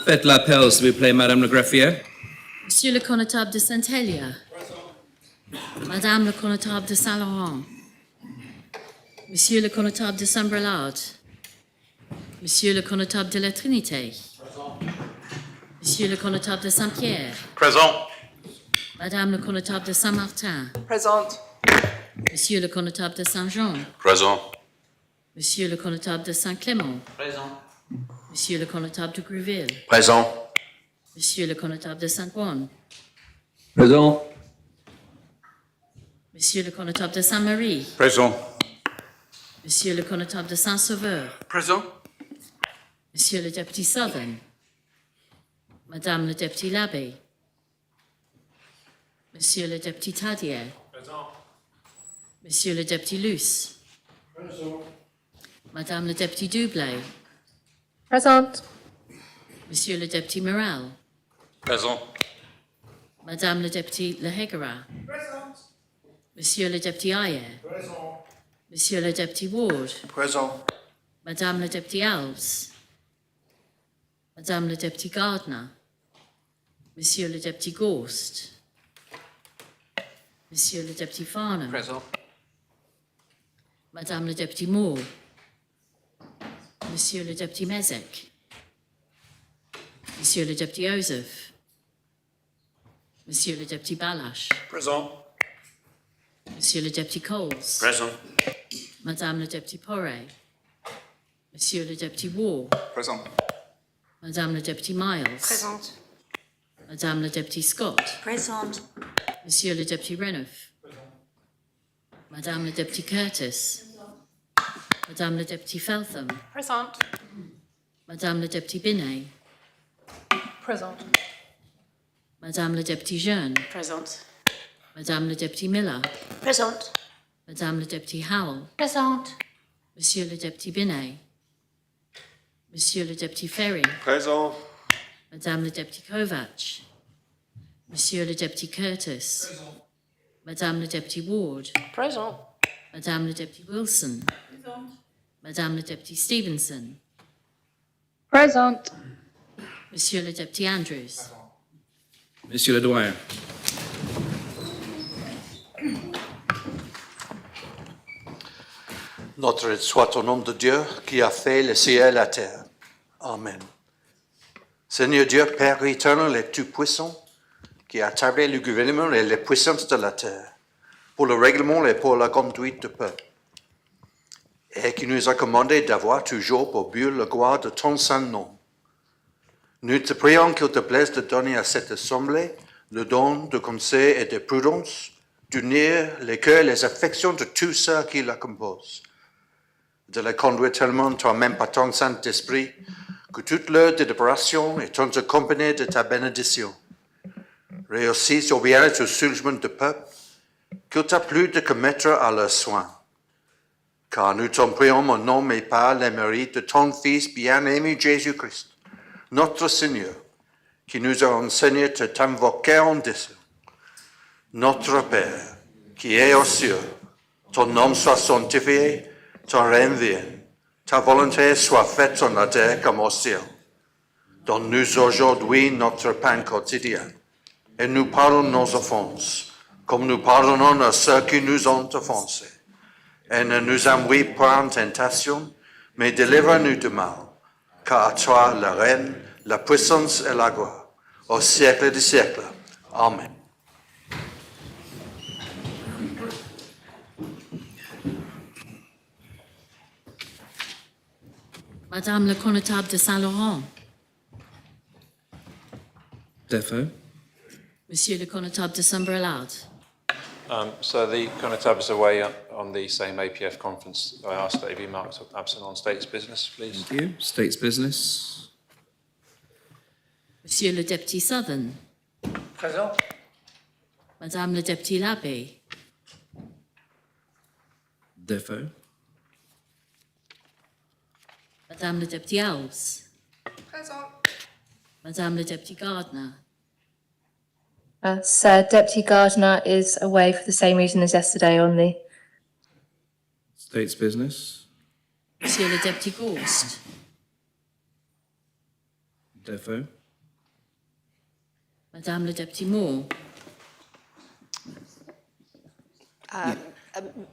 Faites l'appel, s'il vous plaît, Madame le greffier. Monsieur le connétable de Saint-Hélier. Madame le connétable de Saint-Laurent. Monsieur le connétable de Saint-Brelade. Monsieur le connétable de la Trinité. Monsieur le connétable de Saint-Pierre. Présent. Madame le connétable de Saint-Martin. Présente. Monsieur le connétable de Saint-Jean. Présent. Monsieur le connétable de Saint-Clément. Présent. Monsieur le connétable de Grouville. Présent. Monsieur le connétable de Saint-Ouen. Présent. Monsieur le connétable de Saint-Marie. Présent. Monsieur le connétable de Saint-Sauveur. Présent. Monsieur le député Southern. Madame le député Labbé. Monsieur le député Tadier. Monsieur le député Luce. Madame le député Dublé. Présente. Monsieur le député Morel. Présent. Madame le député Lehegara. Monsieur le député Ayer. Monsieur le député Ward. Présent. Madame le député Alves. Madame le député Gardner. Monsieur le député Ghost. Monsieur le député Farnham. Présent. Madame le député Moore. Monsieur le député Mezek. Monsieur le député Joseph. Monsieur le député Balash. Présent. Monsieur le député Coles. Présent. Madame le député Poré. Monsieur le député Ward. Présent. Madame le député Miles. Présente. Madame le député Scott. Présente. Monsieur le député Renouf. Madame le député Curtis. Madame le député Feltham. Présente. Madame le député Binet. Présente. Madame le député Jeune. Présente. Madame le député Miller. Présente. Madame le député Howell. Présente. Monsieur le député Binet. Monsieur le député Ferry. Présent. Madame le député Kovac. Monsieur le député Curtis. Madame le député Ward. Présente. Madame le député Wilson. Madame le député Stevenson. Présente. Monsieur le député Andrews. Monsieur le doyen. Notre soit au nom de Dieu qui a fait le ciel et la terre. Amen. Seigneur Dieu, Père éternel et tout-puissant, qui a établi le gouvernement et les puissances de la terre, pour le règlement et pour la conduite du peuple, et qui nous a commandé d'avoir toujours pour but la gloire de ton saint nom. Nous te prions qu'il te plaise de donner à cette assemblée le don de conseil et de prudence, d'unir les cœurs et les affections de tous ceux qui la composent, de la conduire tellement toi-même par ton Saint-Esprit, que toute leur délibération est accompagnée de ta bénédiction. Réussisse au bien-être au soulagement du peuple, qu'il t'a plu de commettre à leurs soins. Car nous t'en prions au nom et par les mérites de ton Fils bien-aimé Jésus-Christ, notre Seigneur, qui nous a enseigné de t'invoquer en disant: Notre Père, qui es aux cieux, ton nom soit sanctifié, ton règne vienne, ta volonté soit faite sur la terre comme au ciel. Donne-nous aujourd'hui notre pain quotidien, et nous pardonne nos offenses, comme nous pardonnons à ceux qui nous ont offensés. Et ne nous envoie pas en tentation, mais délivre-nous du mal, car à toi la règne, la puissance et la gloire, au siècle des siècles. Amen. Madame le connétable de Saint-Laurent. Defo. Monsieur le connétable de Saint-Brelade. So the Connétable is away on the same APF conference. I ask that he be marked absent on state's business, please. Thank you. State's business. Monsieur le député Southern. Présent. Madame le député Labbé. Defo. Madame le député Alves. Présent. Madame le député Gardner. Sir, Deputy Gardner is away for the same reason as yesterday on the... State's business. Monsieur le député Ghost. Defo. Madame le député Moore.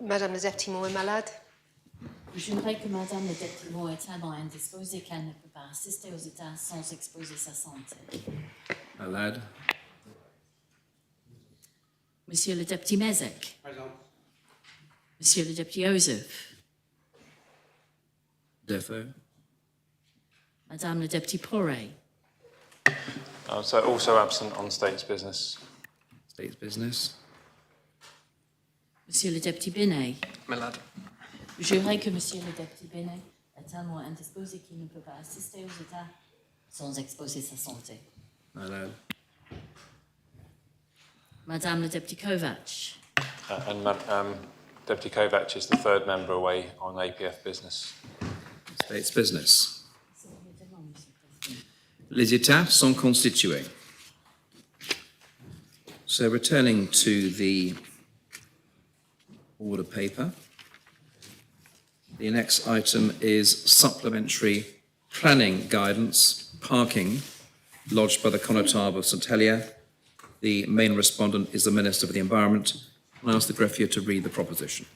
Madame la Deputy Moore est malade. Je voudrais que Madame le député Moore est tellement indisposée qu'elle ne peut pas assister aux états sans exposer sa santé. Malade. Monsieur le député Mezek. Monsieur le député Joseph. Defo. Madame le député Poré. So also absent on States business. States business. Monsieur le député Binet. Malade. Je voudrais que Monsieur le député Binet est tellement indisposé qu'il ne peut pas assister aux états sans exposer sa santé. Malade. Madame le député Kovac. Deputy Kovac is the third member away on APF business. States business. Les états sont constitués. So returning to the order paper, the next item is supplementary planning guidance, parking, lodged by the Conotable of St Helier. The main respondent is the Minister for the Environment. I ask the greffier to read the proposition.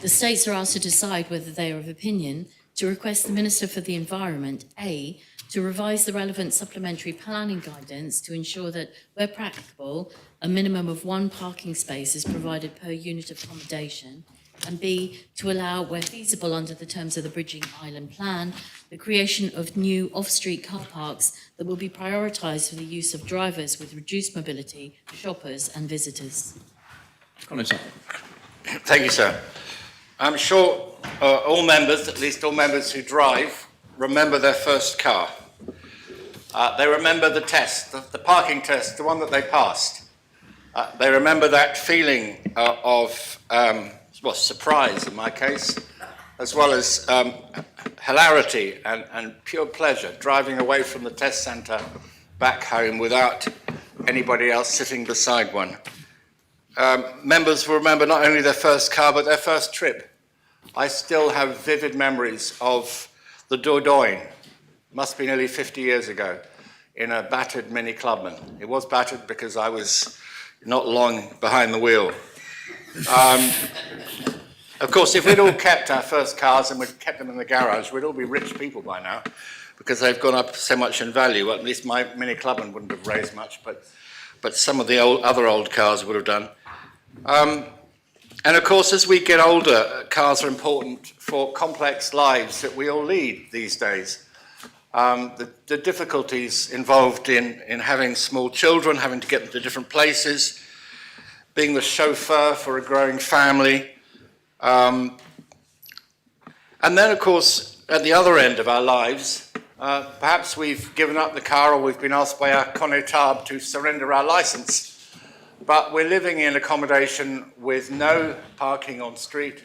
The states are asked to decide whether they are of opinion to request the Minister for the Environment, A, to revise the relevant supplementary planning guidance to ensure that, where practicable, a minimum of 1 parking space is provided per unit of accommodation, and B, to allow, where feasible under the terms of the Bridging Island Plan, the creation of new off-street car parks that will be prioritised for the use of drivers with reduced mobility, shoppers and visitors. Conotable. Thank you, sir. I'm sure all members, at least all members who drive, remember their first car. They remember the test, the parking test, the one that they passed. They remember that feeling of surprise in my case, as well as hilarity and pure pleasure, driving away from the test centre back home without anybody else sitting beside one. Members will remember not only their first car, but their first trip. I still have vivid memories of the Dordogne, must be nearly 50 years ago, in a battered Mini Clubman. It was battered because I was not long behind the wheel. Of course, if we'd all kept our first cars and we'd kept them in the garage, we'd all be rich people by now, because they've gone up so much in value. Well, at least my Mini Clubman wouldn't have raised much, but some of the other old cars would have done. And of course, as we get older, cars are important for complex lives that we all lead these days. The difficulties involved in having small children, having to get them to different places, being the chauffeur for a growing family. And then, of course, at the other end of our lives, perhaps we've given up the car or we've been asked by our connétable to surrender our license. But we're living in accommodation with no parking on street,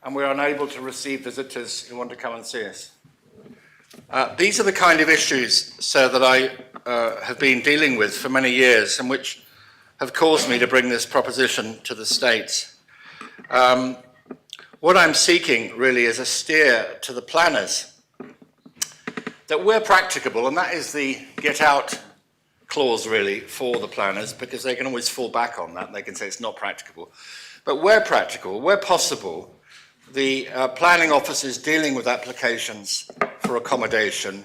and we're unable to receive visitors who want to come and see us. These are the kind of issues, sir, that I have been dealing with for many years, and which have caused me to bring this proposition to the States. What I'm seeking really is a steer to the planners that we're practicable, and that is the get out clause really for the planners, because they can always fall back on that and they can say it's not practicable. But where practical, where possible, the planning officers dealing with applications for accommodation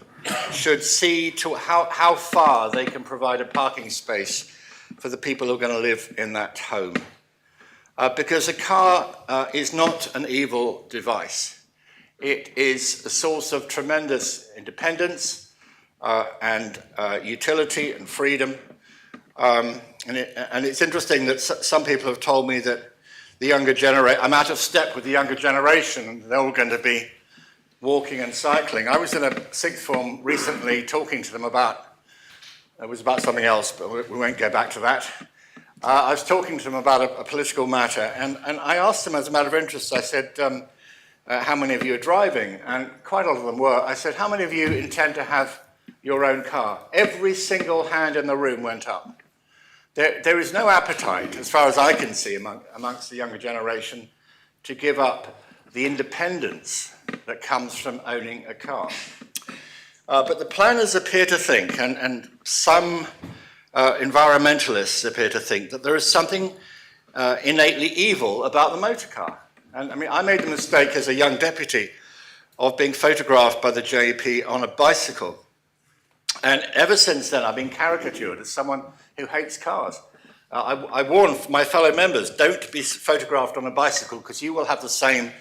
should see to how far they can provide a parking space for the people who are going to live in that home. Because a car is not an evil device. It is a source of tremendous independence, and utility and freedom. And it's interesting that some people have told me that the younger generation, I'm out of step with the younger generation, and they're all going to be walking and cycling. I was in a sixth form recently talking to them about, it was about something else, but we won't go back to that. I was talking to them about a political matter, and I asked them as a matter of interest, I said, how many of you are driving? And quite a lot of them were. I said, how many of you intend to have your own car? Every single hand in the room went up. There is no appetite, as far as I can see, amongst the younger generation to give up the independence that comes from owning a car. But the planners appear to think, and some environmentalists appear to think, that there is something innately evil about the motor car. And I mean, I made the mistake as a young deputy of being photographed by the JP on a bicycle. And ever since then, I've been caricatured as someone who hates cars. I warn my fellow members, don't be photographed on a bicycle because you will have the same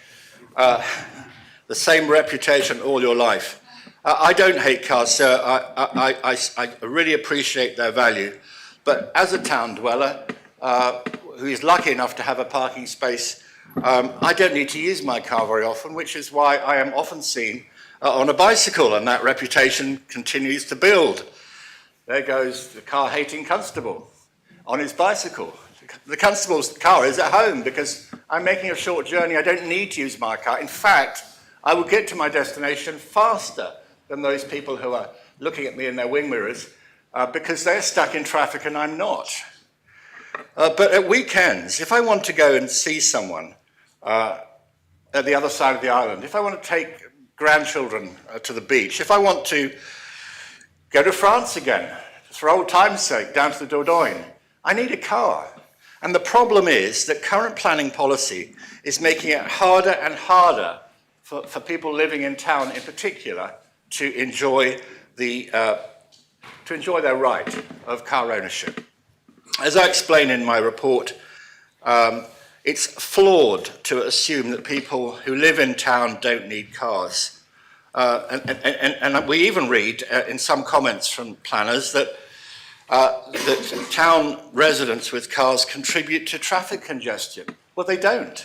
reputation all your life. I don't hate cars, sir. I really appreciate their value. But as a town dweller who is lucky enough to have a parking space, I don't need to use my car very often, which is why I am often seen on a bicycle, and that reputation continues to build. There goes the car-hating constable on his bicycle. The constable's car is at home because I'm making a short journey. I don't need to use my car. In fact, I will get to my destination faster than those people who are looking at me in their wing mirrors because they're stuck in traffic and I'm not. But at weekends, if I want to go and see someone at the other side of the island, if I want to take grandchildren to the beach, if I want to go to France again, for old time's sake, down to the Dordogne, I need a car. And the problem is that current planning policy is making it harder and harder for people living in town in particular to enjoy their right of car ownership. As I explain in my report, it's flawed to assume that people who live in town don't need cars. And we even read in some comments from planners that town residents with cars contribute to traffic congestion. Well, they don't,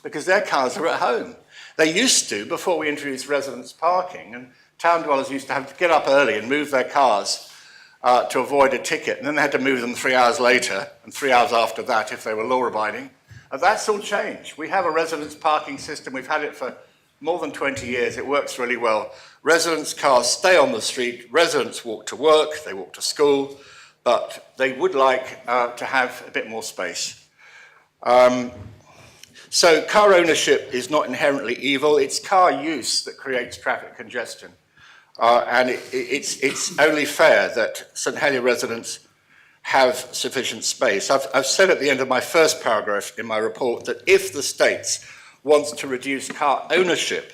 because their cars are at home. They used to, before we introduced residence parking, and town dwellers used to have to get up early and move their cars to avoid a ticket, and then they had to move them 3 hours later, and 3 hours after that if they were law-abiding. That's all changed. We have a residence parking system. We've had it for more than 20 years. It works really well. Residents' cars stay on the street. Residents walk to work. They walk to school. But they would like to have a bit more space. So car ownership is not inherently evil. It's car use that creates traffic congestion. And it's only fair that St Helier residents have sufficient space. I've said at the end of my first paragraph in my report that if the States wants to reduce car ownership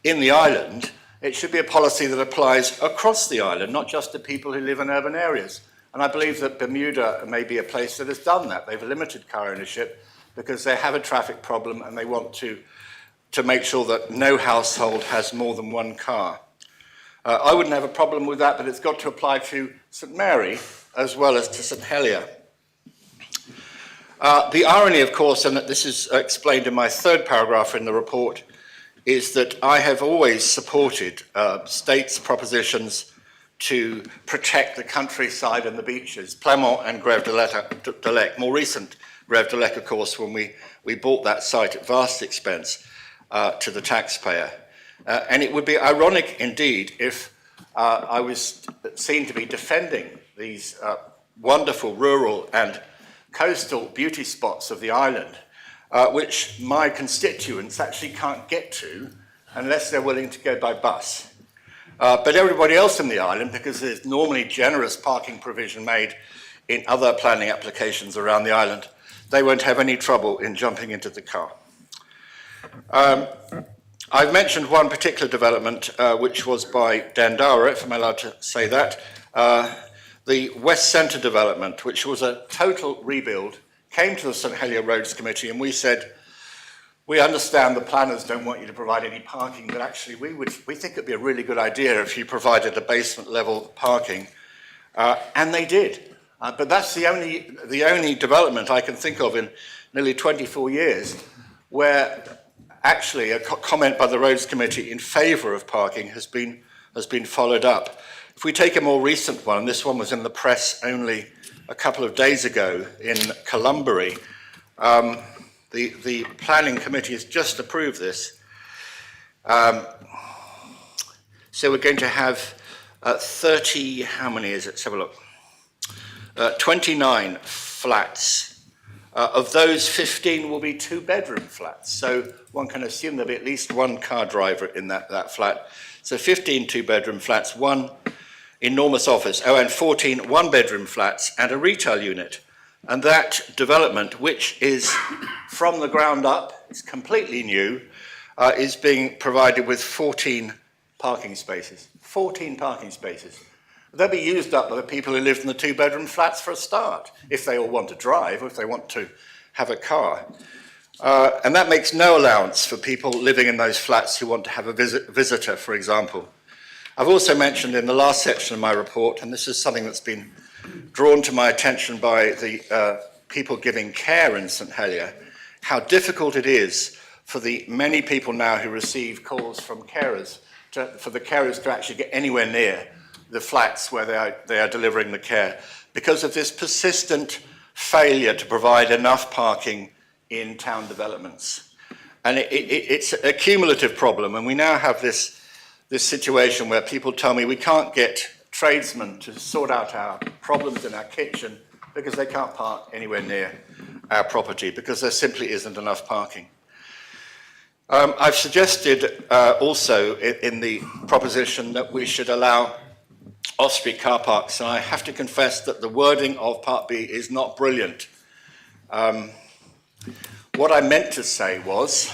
in the island, it should be a policy that applies across the island, not just to people who live in urban areas. And I believe that Bermuda may be a place that has done that. They've limited car ownership because they have a traffic problem and they want to make sure that no household has more than one car. I wouldn't have a problem with that, but it's got to apply to St Mary as well as to St Helier. The irony, of course, and this is explained in my third paragraph in the report, is that I have always supported states' propositions to protect the countryside and the beaches, Plymouth and Grève de Lec. More recent Grève de Lec, of course, when we bought that site at vast expense to the taxpayer. And it would be ironic indeed if I was seen to be defending these wonderful rural and coastal beauty spots of the island, which my constituents actually can't get to unless they're willing to go by bus. But everybody else in the island, because there's normally generous parking provision made in other planning applications around the island, they won't have any trouble in jumping into the car. I've mentioned one particular development, which was by Dandara, if I'm allowed to say that, the West Centre development, which was a total rebuild, came to the St Helier Roads Committee, and we said, we understand the planners don't want you to provide any parking, but actually we think it'd be a really good idea if you provided a basement level parking, and they did. But that's the only development I can think of in nearly 24 years where actually a comment by the Roads Committee in favour of parking has been followed up. If we take a more recent one, this one was in the press only a couple of days ago in Columbury, the Planning Committee has just approved this. So we're going to have 30, how many is it? Let's have a look. 29 flats Of those, 15 will be two-bedroom flats. So one can assume there'll be at least one car driver in that flat. So 15 two-bedroom flats, one enormous office, and 14 one-bedroom flats and a retail unit. And that development, which is from the ground up, it's completely new, is being provided with 14 parking spaces. 14 parking spaces. They'll be used up by the people who live in the two-bedroom flats for a start, if they all want to drive, or if they want to have a car. And that makes no allowance for people living in those flats who want to have a visitor, for example. I've also mentioned in the last section of my report, and this is something that's been drawn to my attention by the people giving care in St Helier, how difficult it is for the many people now who receive calls from carers, for the carers to actually get anywhere near the flats where they are delivering the care, because of this persistent failure to provide enough parking in town developments. And it's a cumulative problem, and we now have this situation where people tell me we can't get tradesmen to sort out our problems in our kitchen because they can't park anywhere near our property, because there simply isn't enough parking. I've suggested also in the proposition that we should allow off-street car parks, and I have to confess that the wording of Part B is not brilliant. What I meant to say was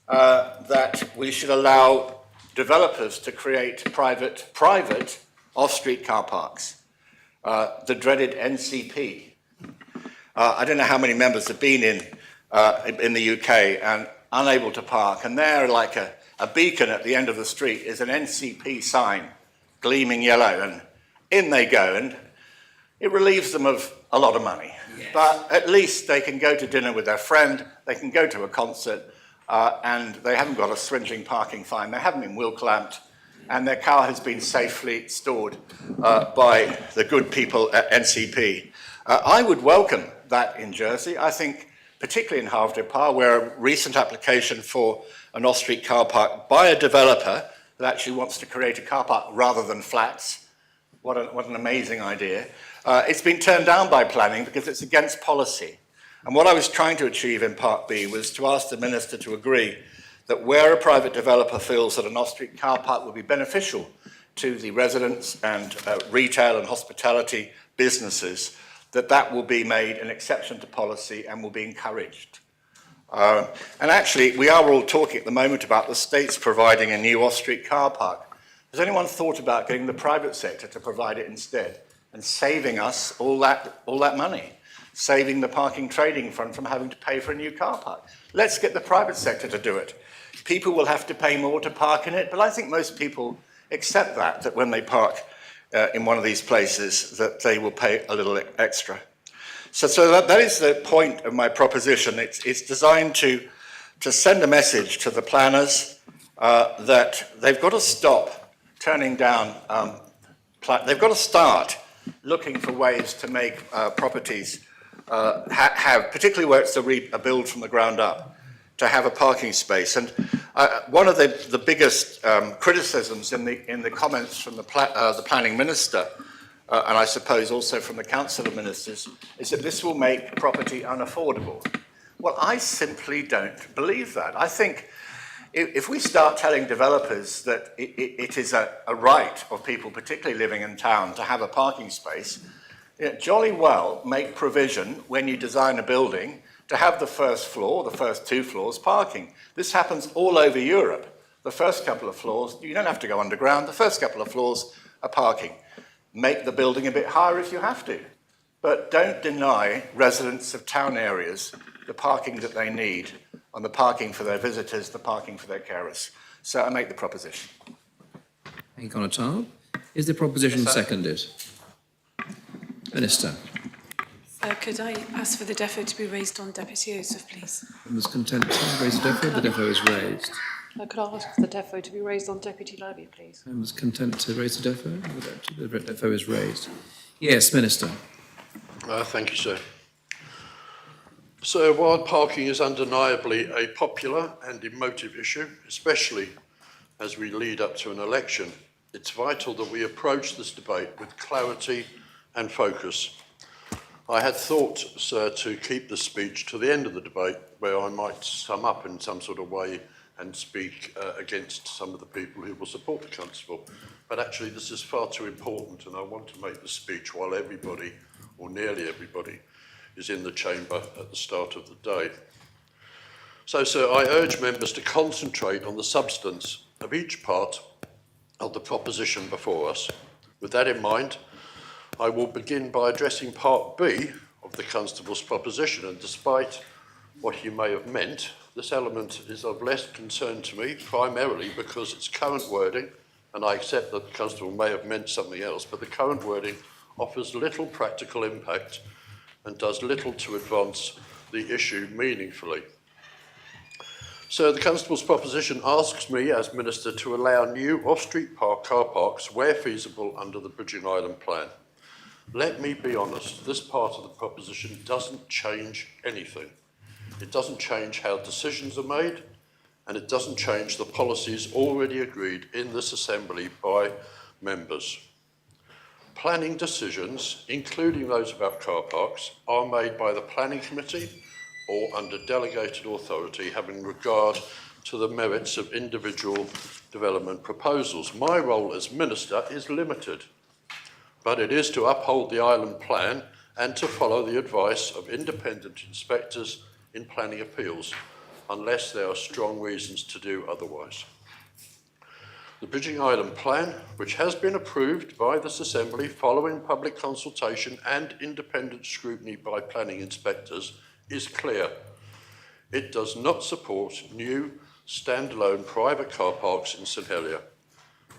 that we should allow developers to create private off-street car parks, the dreaded NCP. I don't know how many members have been in the UK and unable to park, and there, like a beacon at the end of the street, is an NCP sign, gleaming yellow, and in they go, and it relieves them of a lot of money. Yes. But at least they can go to dinner with their friend, they can go to a concert, and they haven't got a swingeing parking fine, they haven't been wheel clamped, and their car has been safely stored by the good people at NCP. I would welcome that in Jersey. I think, particularly in Havre where a recent application for an off-street car park by a developer that actually wants to create a car park rather than flats. What an amazing idea. It's been turned down by planning because it's against policy. And what I was trying to achieve in Part B was to ask the Minister to agree that where a private developer feels that an off-street car park would be beneficial to the residents and retail and hospitality businesses, that will be made an exception to policy and will be encouraged. And actually, we are all talking at the moment about the states providing a new off-street car park. Has anyone thought about getting the private sector to provide it instead and saving us all that money, saving the parking trading fund from having to pay for a new car park? Let's get the private sector to do it. People will have to pay more to park in it, but I think most people accept that when they park in one of these places, that they will pay a little extra. So that is the point of my proposition. It's designed to send a message to the planners that they've got to stop turning down, they've got to start looking for ways to make properties have, particularly where it's a build from the ground up, to have a parking space. And one of the biggest criticisms in the comments from the planning minister, and I suppose also from the Council of Ministers, is that this will make property unaffordable. Well, I simply don't believe that. I think if we start telling developers that it is a right of people, particularly living in town, to have a parking space, jolly well make provision when you design a building to have the first floor, the first 2 floors parking. This happens all over Europe. The first couple of floors, you don't have to go underground, the first couple of floors are parking. Make the building a bit higher if you have to, but don't deny residents of town areas the parking that they need, and the parking for their visitors, the parking for their carers. So I make the proposition. Thank you, Conatable. Is the proposition seconded? Minister. Could I ask for the defo to be raised on Deputy Yusuf, please? Members content to raise the defo? The defo is raised. Could I ask for the defo to be raised on Deputy Lobby, please? Members content to raise the defo? The defo is raised. Yes, Minister. Thank you, sir. So while parking is undeniably a popular and emotive issue, especially as we lead up to an election, it's vital that we approach this debate with clarity and focus. I had thought, sir, to keep the speech to the end of the debate where I might sum up in some sort of way and speak against some of the people who will support the constable. But actually this is far too important and I want to make the speech while everybody, or nearly everybody, is in the chamber at the start of the day. So, sir, I urge members to concentrate on the substance of each part of the proposition before us. With that in mind, I will begin by addressing Part B of the Constable's proposition, and despite what he may have meant, this element is of less concern to me, primarily because its current wording, and I accept that the Constable may have meant something else, but the current wording offers little practical impact and does little to advance the issue meaningfully. So the Constable's proposition asks me, as Minister, to allow new off-street car parks where feasible under the Bridging Island Plan. Let me be honest, this part of the proposition doesn't change anything. It doesn't change how decisions are made, and it doesn't change the policies already agreed in this Assembly by members. Planning decisions, including those about car parks, are made by the Planning Committee or under delegated authority having regard to the merits of individual development proposals. My role as Minister is limited, but it is to uphold the island plan and to follow the advice of independent inspectors in planning appeals, unless there are strong reasons to do otherwise. The Bridging Island Plan, which has been approved by this Assembly following public consultation and independent scrutiny by planning inspectors, is clear. It does not support new standalone private car parks in St Helier,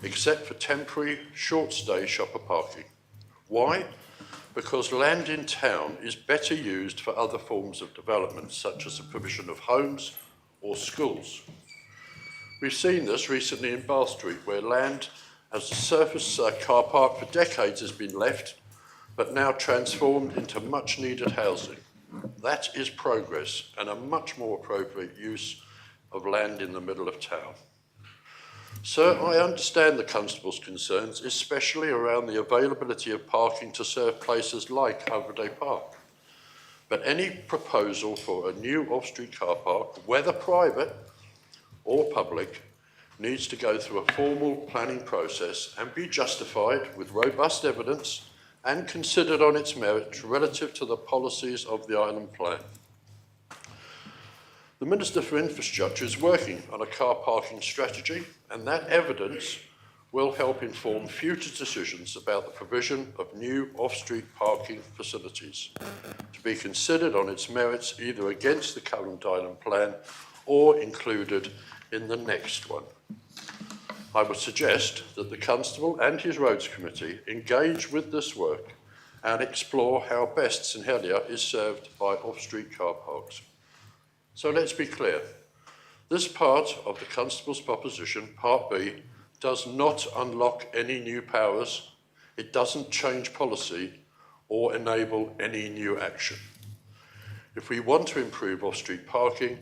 except for temporary short-stay shopper parking. Why? Because land in town is better used for other forms of development, such as the provision of homes or schools. We've seen this recently in Bath Street, where land as a surface car park for decades has been left, but now transformed into much-needed housing. That is progress and a much more appropriate use of land in the middle of town. Sir, I understand the Constable's concerns, especially around the availability of parking to serve places like Overday Park. But any proposal for a new off-street car park, whether private or public, needs to go through a formal planning process and be justified with robust evidence and considered on its merits relative to the policies of the island plan. The Minister for Infrastructure is working on a car parking strategy, and that evidence will help inform future decisions about the provision of new off-street parking facilities, to be considered on its merits either against the current island plan or included in the next one. I would suggest that the Constable and his Roads Committee engage with this work and explore how best St Helier is served by off-street car parks. So let's be clear. This part of the Constable's proposition, Part B, does not unlock any new powers, it doesn't change policy or enable any new action. If we want to improve off-street parking,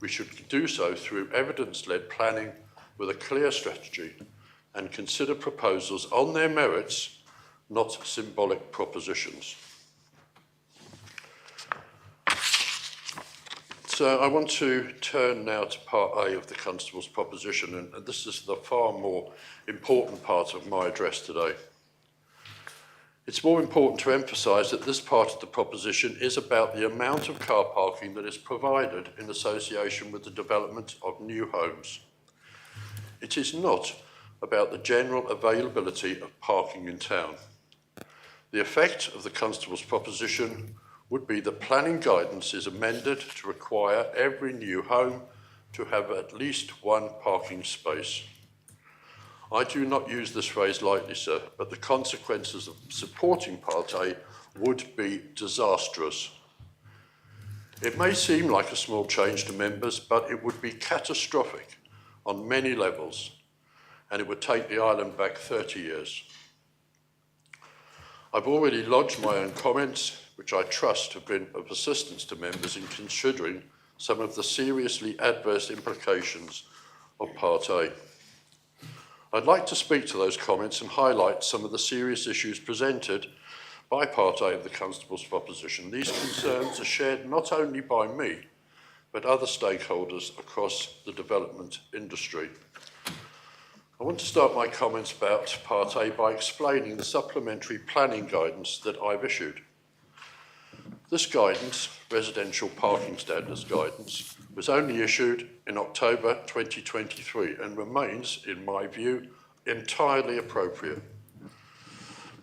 we should do so through evidence-led planning with a clear strategy and consider proposals on their merits, not symbolic propositions. So I want to turn now to Part A of the Constable's proposition, and this is the far more important part of my address today. It's more important to emphasise that this part of the proposition is about the amount of car parking that is provided in association with the development of new homes. It is not about the general availability of parking in town. The effect of the Constable's proposition would be that planning guidance is amended to require every new home to have at least one parking space. I do not use this phrase lightly, sir, but the consequences of supporting Part A would be disastrous. It may seem like a small change to members, but it would be catastrophic on many levels, and it would take the island back 30 years. I've already lodged my own comments, which I trust have been of assistance to members in considering some of the seriously adverse implications of Part A. I'd like to speak to those comments and highlight some of the serious issues presented by Part A of the Constable's proposition, these concerns are shared not only by me, but other stakeholders across the development industry. I want to start my comments about Part A by explaining the supplementary planning guidance that I've issued. This guidance, Residential Parking Standards Guidance, was only issued in October 2023 and remains, in my view, entirely appropriate.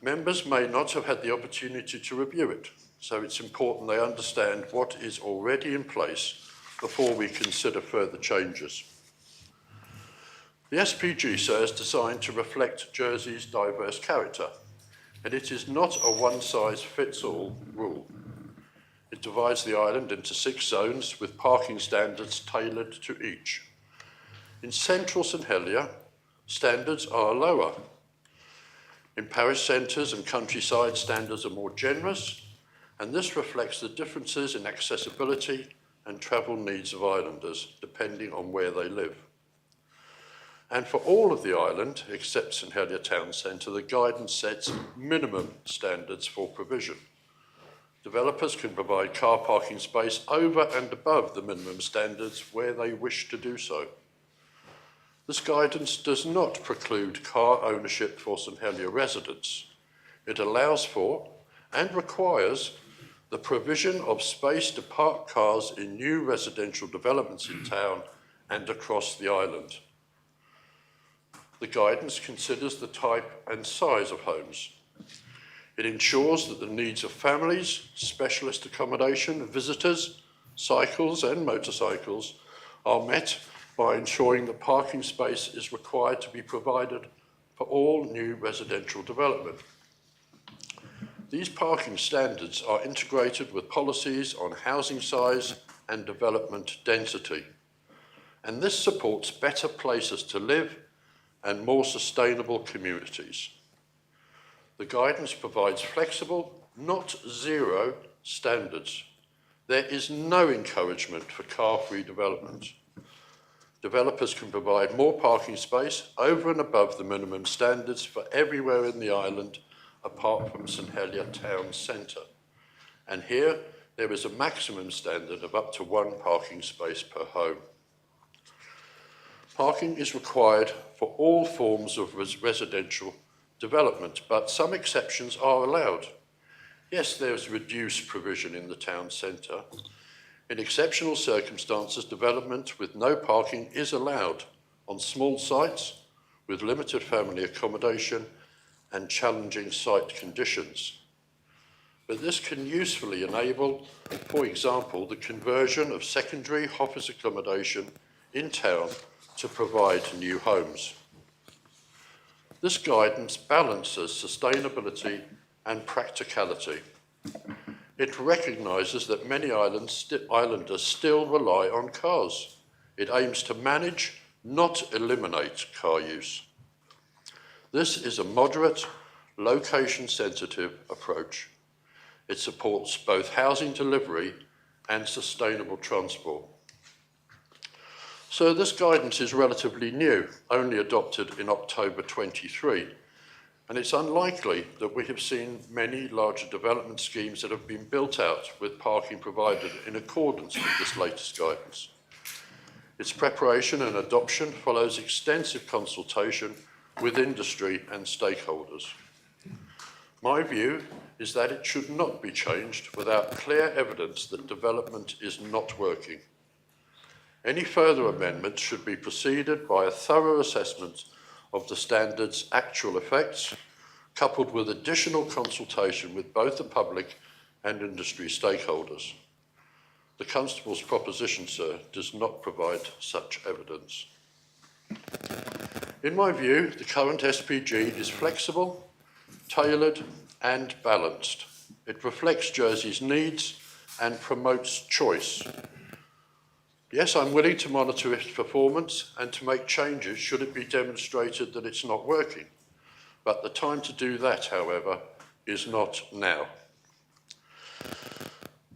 Members may not have had the opportunity to review it, so it's important they understand what is already in place before we consider further changes. The SPG, sir, is designed to reflect Jersey's diverse character, and it is not a one-size-fits-all rule. It divides the island into 6 zones with parking standards tailored to each. In central St Helier, standards are lower. In parish centres and countryside, standards are more generous, and this reflects the differences in accessibility and travel needs of islanders, depending on where they live. And for all of the island, except St Helier Town Centre, the guidance sets minimum standards for provision. Developers can provide car parking space over and above the minimum standards where they wish to do so. This guidance does not preclude car ownership for St Helier residents. It allows for and requires the provision of space to park cars in new residential developments in town and across the island. The guidance considers the type and size of homes. It ensures that the needs of families, specialist accommodation, visitors, cycles and motorcycles are met by ensuring that parking space is required to be provided for all new residential development. These parking standards are integrated with policies on housing size and development density, and this supports better places to live and more sustainable communities. The guidance provides flexible, not zero, standards. There is no encouragement for car-free development. Developers can provide more parking space over and above the minimum standards for everywhere in the island apart from St Helier Town Centre. And here, there is a maximum standard of up to 1 parking space per home. Parking is required for all forms of residential development, but some exceptions are allowed. Yes, there's reduced provision in the town centre. In exceptional circumstances, development with no parking is allowed on small sites with limited family accommodation and challenging site conditions. But this can usefully enable, for example, the conversion of secondary office accommodation in town to provide new homes. This guidance balances sustainability and practicality. It recognises that many islanders still rely on cars. It aims to manage, not eliminate, car use. This is a moderate, location-sensitive approach. It supports both housing delivery and sustainable transport. So this guidance is relatively new, only adopted in October 23, and it's unlikely that we have seen many larger development schemes that have been built out with parking provided in accordance with this latest guidance. Its preparation and adoption follows extensive consultation with industry and stakeholders. My view is that it should not be changed without clear evidence that development is not working. Any further amendments should be preceded by a thorough assessment of the standard's actual effects, coupled with additional consultation with both the public and industry stakeholders. The Constable's proposition, sir, does not provide such evidence. In my view, the current SPG is flexible, tailored and balanced. It reflects Jersey's needs and promotes choice. Yes, I'm willing to monitor its performance and to make changes should it be demonstrated that it's not working. But the time to do that, however, is not now.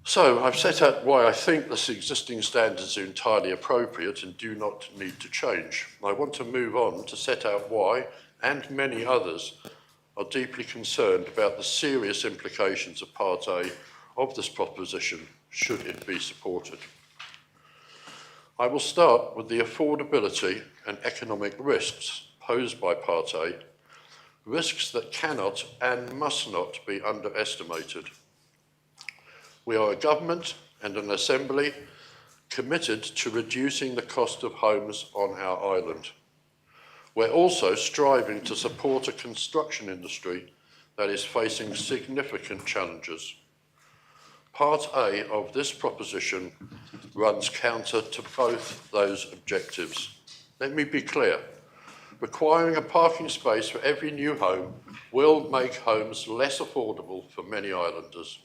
So I've set out why I think the existing standards are entirely appropriate and do not need to change. I want to move on to set out why, and many others, are deeply concerned about the serious implications of Part A of this proposition, should it be supported. I will start with the affordability and economic risks posed by Part A, risks that cannot and must not be underestimated. We are a government and an assembly committed to reducing the cost of homes on our island. We're also striving to support a construction industry that is facing significant challenges. Part A of this proposition runs counter to both those objectives. Let me be clear. Requiring a parking space for every new home will make homes less affordable for many islanders.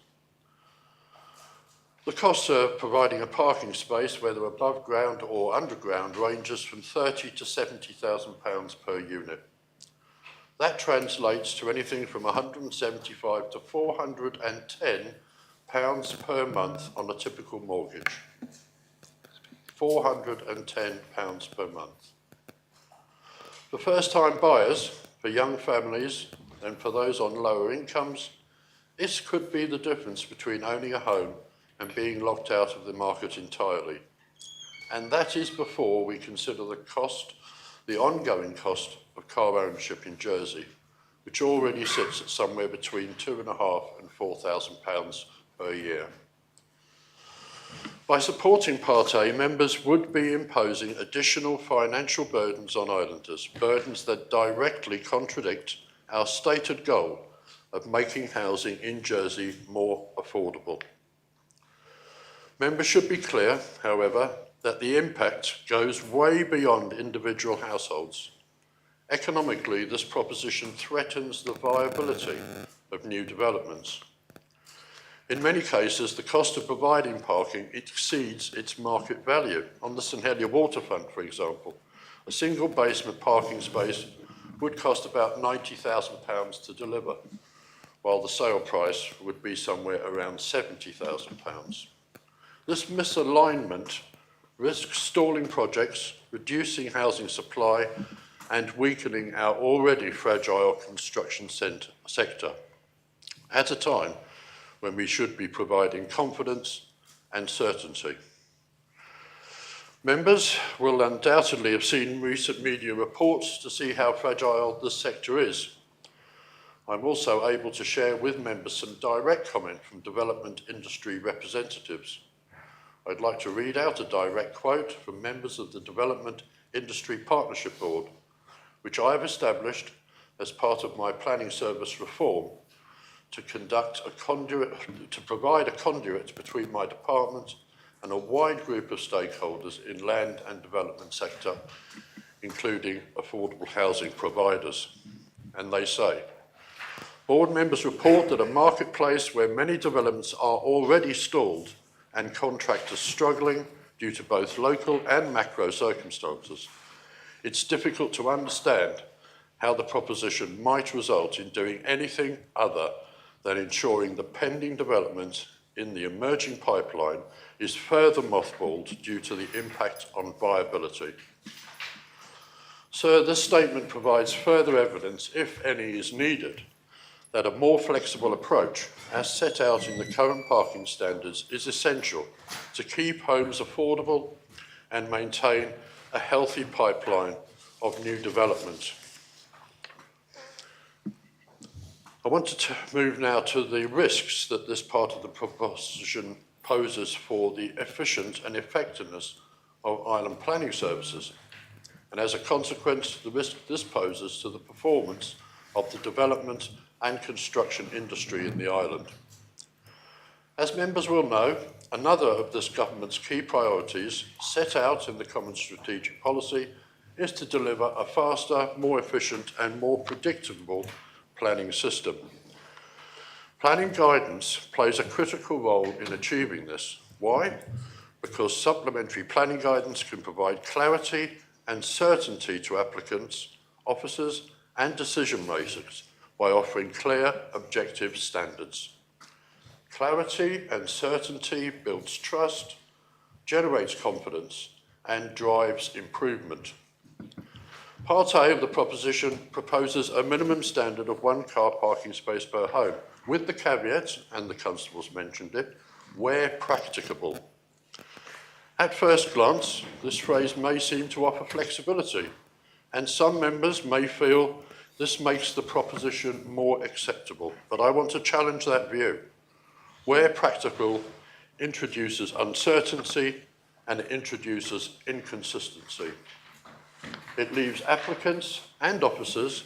The cost of providing a parking space, whether above ground or underground, ranges from £30,000 to £70,000 per unit. That translates to anything from £175 to £410 per month on a typical mortgage. £410 per month. For first-time buyers, for young families, and for those on lower incomes, this could be the difference between owning a home and being locked out of the market entirely. And that is before we consider the cost, the ongoing cost of car ownership in Jersey, which already sits at somewhere between £2,500 and £4,000 per year. By supporting Part A, members would be imposing additional financial burdens on islanders, burdens that directly contradict our stated goal of making housing in Jersey more affordable. Members should be clear, however, that the impact goes way beyond individual households. Economically, this proposition threatens the viability of new developments. In many cases, the cost of providing parking exceeds its market value. On the St Helier waterfront, for example, a single basement parking space would cost about £90,000 to deliver, while the sale price would be somewhere around £70,000. This misalignment risks stalling projects, reducing housing supply, and weakening our already fragile construction sector at a time when we should be providing confidence and certainty. Members will undoubtedly have seen recent media reports to see how fragile this sector is. I'm also able to share with members some direct comment from development industry representatives. I'd like to read out a direct quote from members of the Development Industry Partnership Board, which I have established as part of my planning service reform to provide a conduit between my department and a wide group of stakeholders in land and development sector, including affordable housing providers. And they say, board members report that a marketplace where many developments are already stalled and contractors struggling due to both local and macro circumstances, it's difficult to understand how the proposition might result in doing anything other than ensuring the pending development in the emerging pipeline is further mothballed due to the impact on viability. Sir, this statement provides further evidence, if any is needed, that a more flexible approach, as set out in the current parking standards, is essential to keep homes affordable and maintain a healthy pipeline of new development. I want to move now to the risks that this part of the proposition poses for the efficient and effectiveness of island planning services, and as a consequence, the risk this poses to the performance of the development and construction industry in the island. As members will know, another of this government's key priorities, set out in the Common Strategic Policy, is to deliver a faster, more efficient and more predictable planning system. Planning guidance plays a critical role in achieving this. Why? Because supplementary planning guidance can provide clarity and certainty to applicants, officers and decision makers by offering clear, objective standards. Clarity and certainty builds trust, generates confidence and drives improvement. Part A of the proposition proposes a minimum standard of 1 car parking space per home, with the caveat, and the constables mentioned it, where practicable. At first glance, this phrase may seem to offer flexibility, and some members may feel this makes the proposition more acceptable, but I want to challenge that view. Where practical introduces uncertainty and it introduces inconsistency. It leaves applicants and officers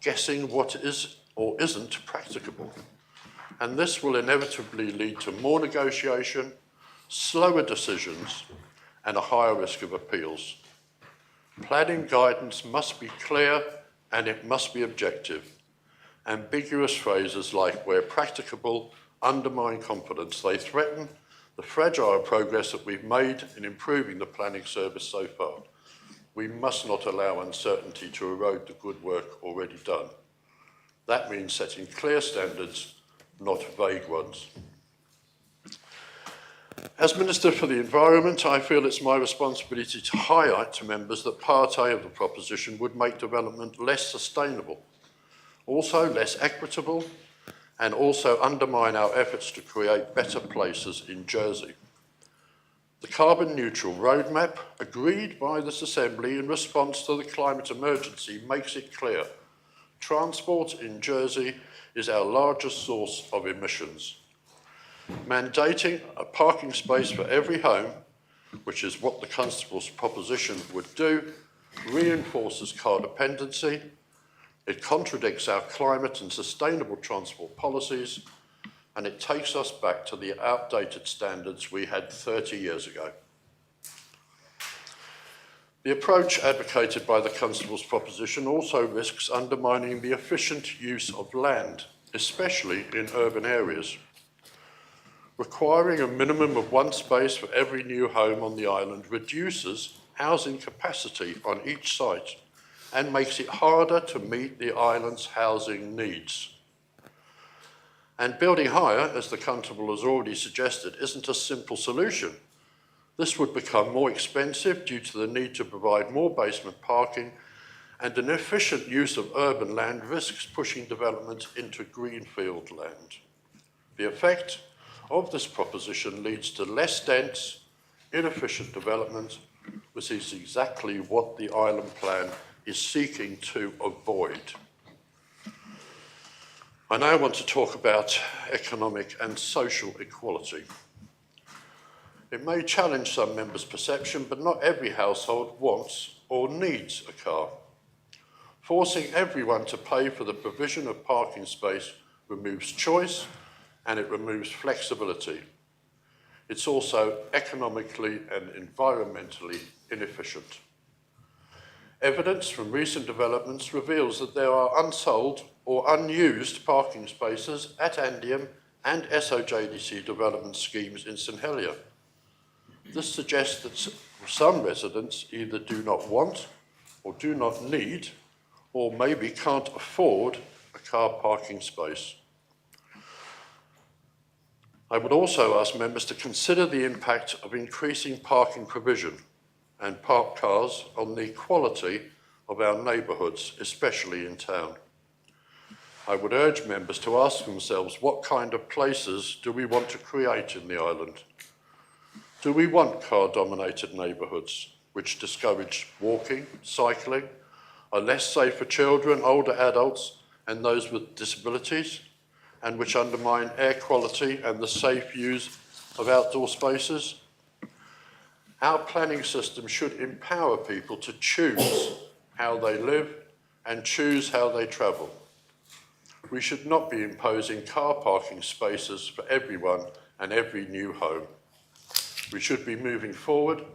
guessing what is or isn't practicable, and this will inevitably lead to more negotiation, slower decisions, and a higher risk of appeals. Planning guidance must be clear and it must be objective. Ambiguous phrases like where practicable undermine confidence. They threaten the fragile progress that we've made in improving the planning service so far. We must not allow uncertainty to erode the good work already done. That means setting clear standards, not vague ones. As Minister for the Environment, I feel it's my responsibility to highlight to members that Part A of the proposition would make development less sustainable, also less equitable, and also undermine our efforts to create better places in Jersey. The carbon neutral roadmap agreed by this Assembly in response to the climate emergency makes it clear transport in Jersey is our largest source of emissions. Mandating a parking space for every home, which is what the Constable's proposition would do, reinforces car dependency, it contradicts our climate and sustainable transport policies, and it takes us back to the outdated standards we had 30 years ago. The approach advocated by the Constable's proposition also risks undermining the efficient use of land, especially in urban areas. Requiring a minimum of 1 space for every new home on the island reduces housing capacity on each site and makes it harder to meet the island's housing needs. And building higher, as the Constable has already suggested, isn't a simple solution. This would become more expensive due to the need to provide more basement parking, and an efficient use of urban land risks pushing development into greenfield land. The effect of this proposition leads to less dense, inefficient development, which is exactly what the island plan is seeking to avoid. I now want to talk about economic and social equality. It may challenge some members' perception, but not every household wants or needs a car. Forcing everyone to pay for the provision of parking space removes choice and it removes flexibility. It's also economically and environmentally inefficient. Evidence from recent developments reveals that there are unsold or unused parking spaces at Andium and SOJDC development schemes in St Helier. This suggests that some residents either do not want or do not need or maybe can't afford a car parking space. I would also ask members to consider the impact of increasing parking provision and parked cars on the quality of our neighbourhoods, especially in town. I would urge members to ask themselves what kind of places do we want to create in the island? Do we want car-dominated neighbourhoods which discourage walking, cycling, are less safe for children, older adults and those with disabilities, and which undermine air quality and the safe use of outdoor spaces? Our planning system should empower people to choose how they live and choose how they travel. We should not be imposing car parking spaces for everyone and every new home. We should be moving forward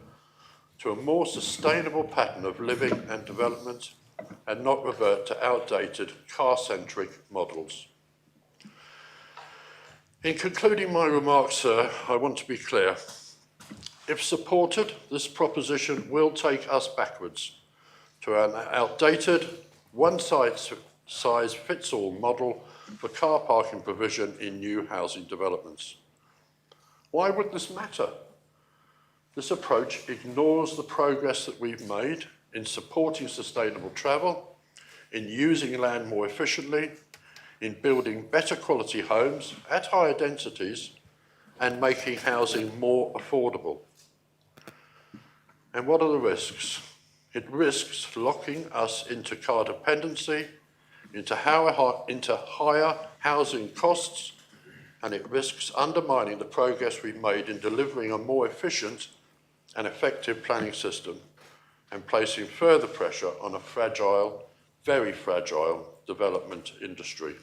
to a more sustainable pattern of living and development and not revert to outdated car-centric models. In concluding my remarks, sir, I want to be clear. If supported, this proposition will take us backwards to an outdated, one-size-fits-all model for car parking provision in new housing developments. Why would this matter? This approach ignores the progress that we've made in supporting sustainable travel, in using land more efficiently, in building better quality homes at higher densities, and making housing more affordable. And what are the risks? It risks locking us into car dependency, into higher housing costs, and it risks undermining the progress we've made in delivering a more efficient and effective planning system and placing further pressure on a fragile, very fragile development industry.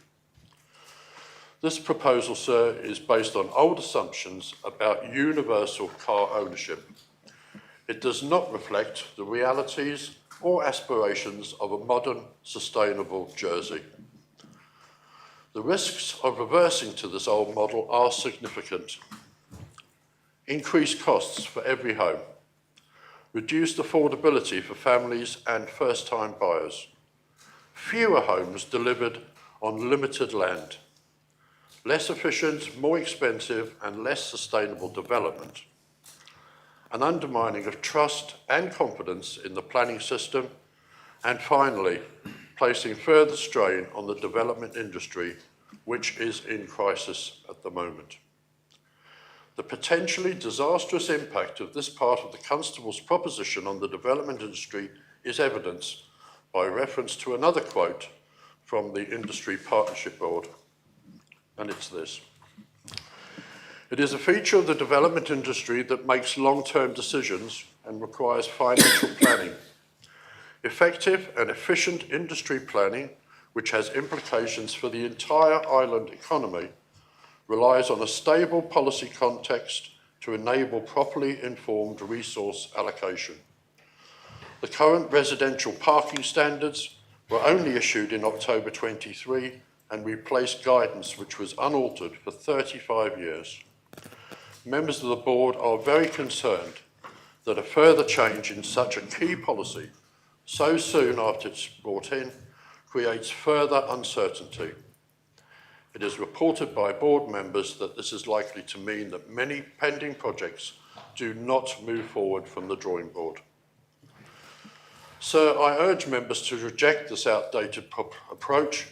This proposal, sir, is based on old assumptions about universal car ownership. It does not reflect the realities or aspirations of a modern, sustainable Jersey. The risks of reversing to this old model are significant. Increased costs for every home, reduced affordability for families and first-time buyers, fewer homes delivered on limited land, less efficient, more expensive and less sustainable development, an undermining of trust and confidence in the planning system, and finally, placing further strain on the development industry, which is in crisis at the moment. The potentially disastrous impact of this part of the Constable's proposition on the development industry is evidenced by reference to another quote from the Industry Partnership Board, and it's this. It is a feature of the development industry that makes long-term decisions and requires financial planning. Effective and efficient industry planning, which has implications for the entire island economy, relies on a stable policy context to enable properly informed resource allocation. The current residential parking standards were only issued in October 23 and replaced guidance which was unaltered for 35 years. Members of the board are very concerned that a further change in such a key policy so soon after it's brought in creates further uncertainty. It is reported by board members that this is likely to mean that many pending projects do not move forward from the drawing board. Sir, I urge members to reject this outdated approach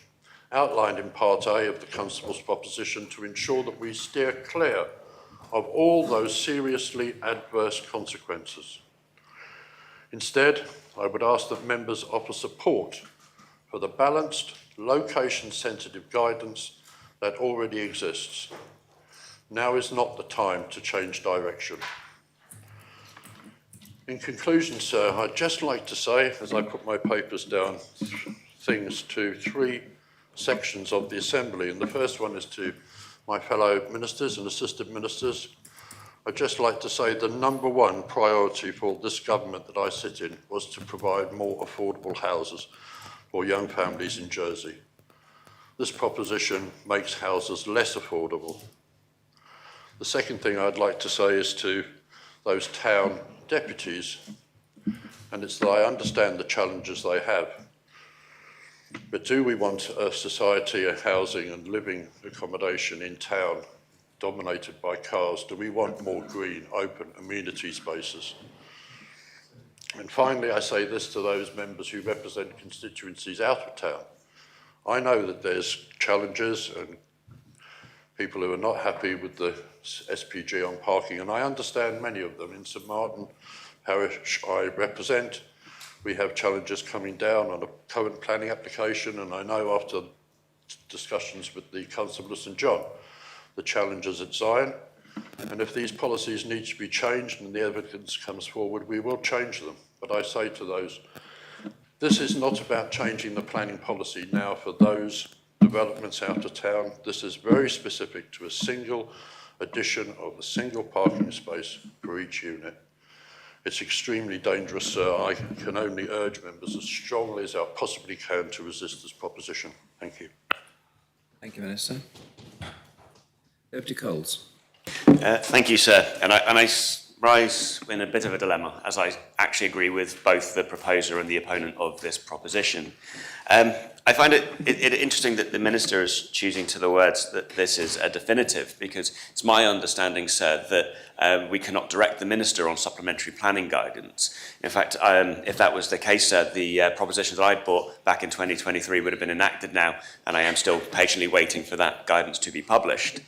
outlined in Part A of the Constable's proposition to ensure that we steer clear of all those seriously adverse consequences. Instead, I would ask that members offer support for the balanced, location-sensitive guidance that already exists. Now is not the time to change direction. In conclusion, sir, I'd just like to say, as I put my papers down, things to three sections of the Assembly, and the first one is to my fellow ministers and assistant ministers. I'd just like to say the number one priority for this government that I sit in was to provide more affordable houses for young families in Jersey. This proposition makes houses less affordable. The second thing I'd like to say is to those town deputies, and it's that I understand the challenges they have. But do we want a society of housing and living accommodation in town dominated by cars? Do we want more green, open amenity spaces? And finally, I say this to those members who represent constituencies out of town. I know that there's challenges and people who are not happy with the SPG on parking, and I understand many of them. In St Martin Parish I represent, we have challenges coming down on a current planning application, and I know after discussions with the Constable of St John, the challenges at Zion, and if these policies need to be changed and the evidence comes forward, we will change them. But I say to those, this is not about changing the planning policy now for those developments out of town. This is very specific to a single addition of a single parking space for each unit. It's extremely dangerous, sir. I can only urge members as strongly as I possibly can to resist this proposition. Thank you. Thank you, Minister. Deputy Coles. Thank you, sir. And I rise in a bit of a dilemma, as I actually agree with both the proposer and the opponent of this proposition. I find it interesting that the Minister is choosing to the words that this is a definitive, because it's my understanding, sir, that we cannot direct the Minister on supplementary planning guidance. In fact, if that was the case, sir, the propositions that I brought back in 2023 would have been enacted now, and I am still patiently waiting for that guidance to be published.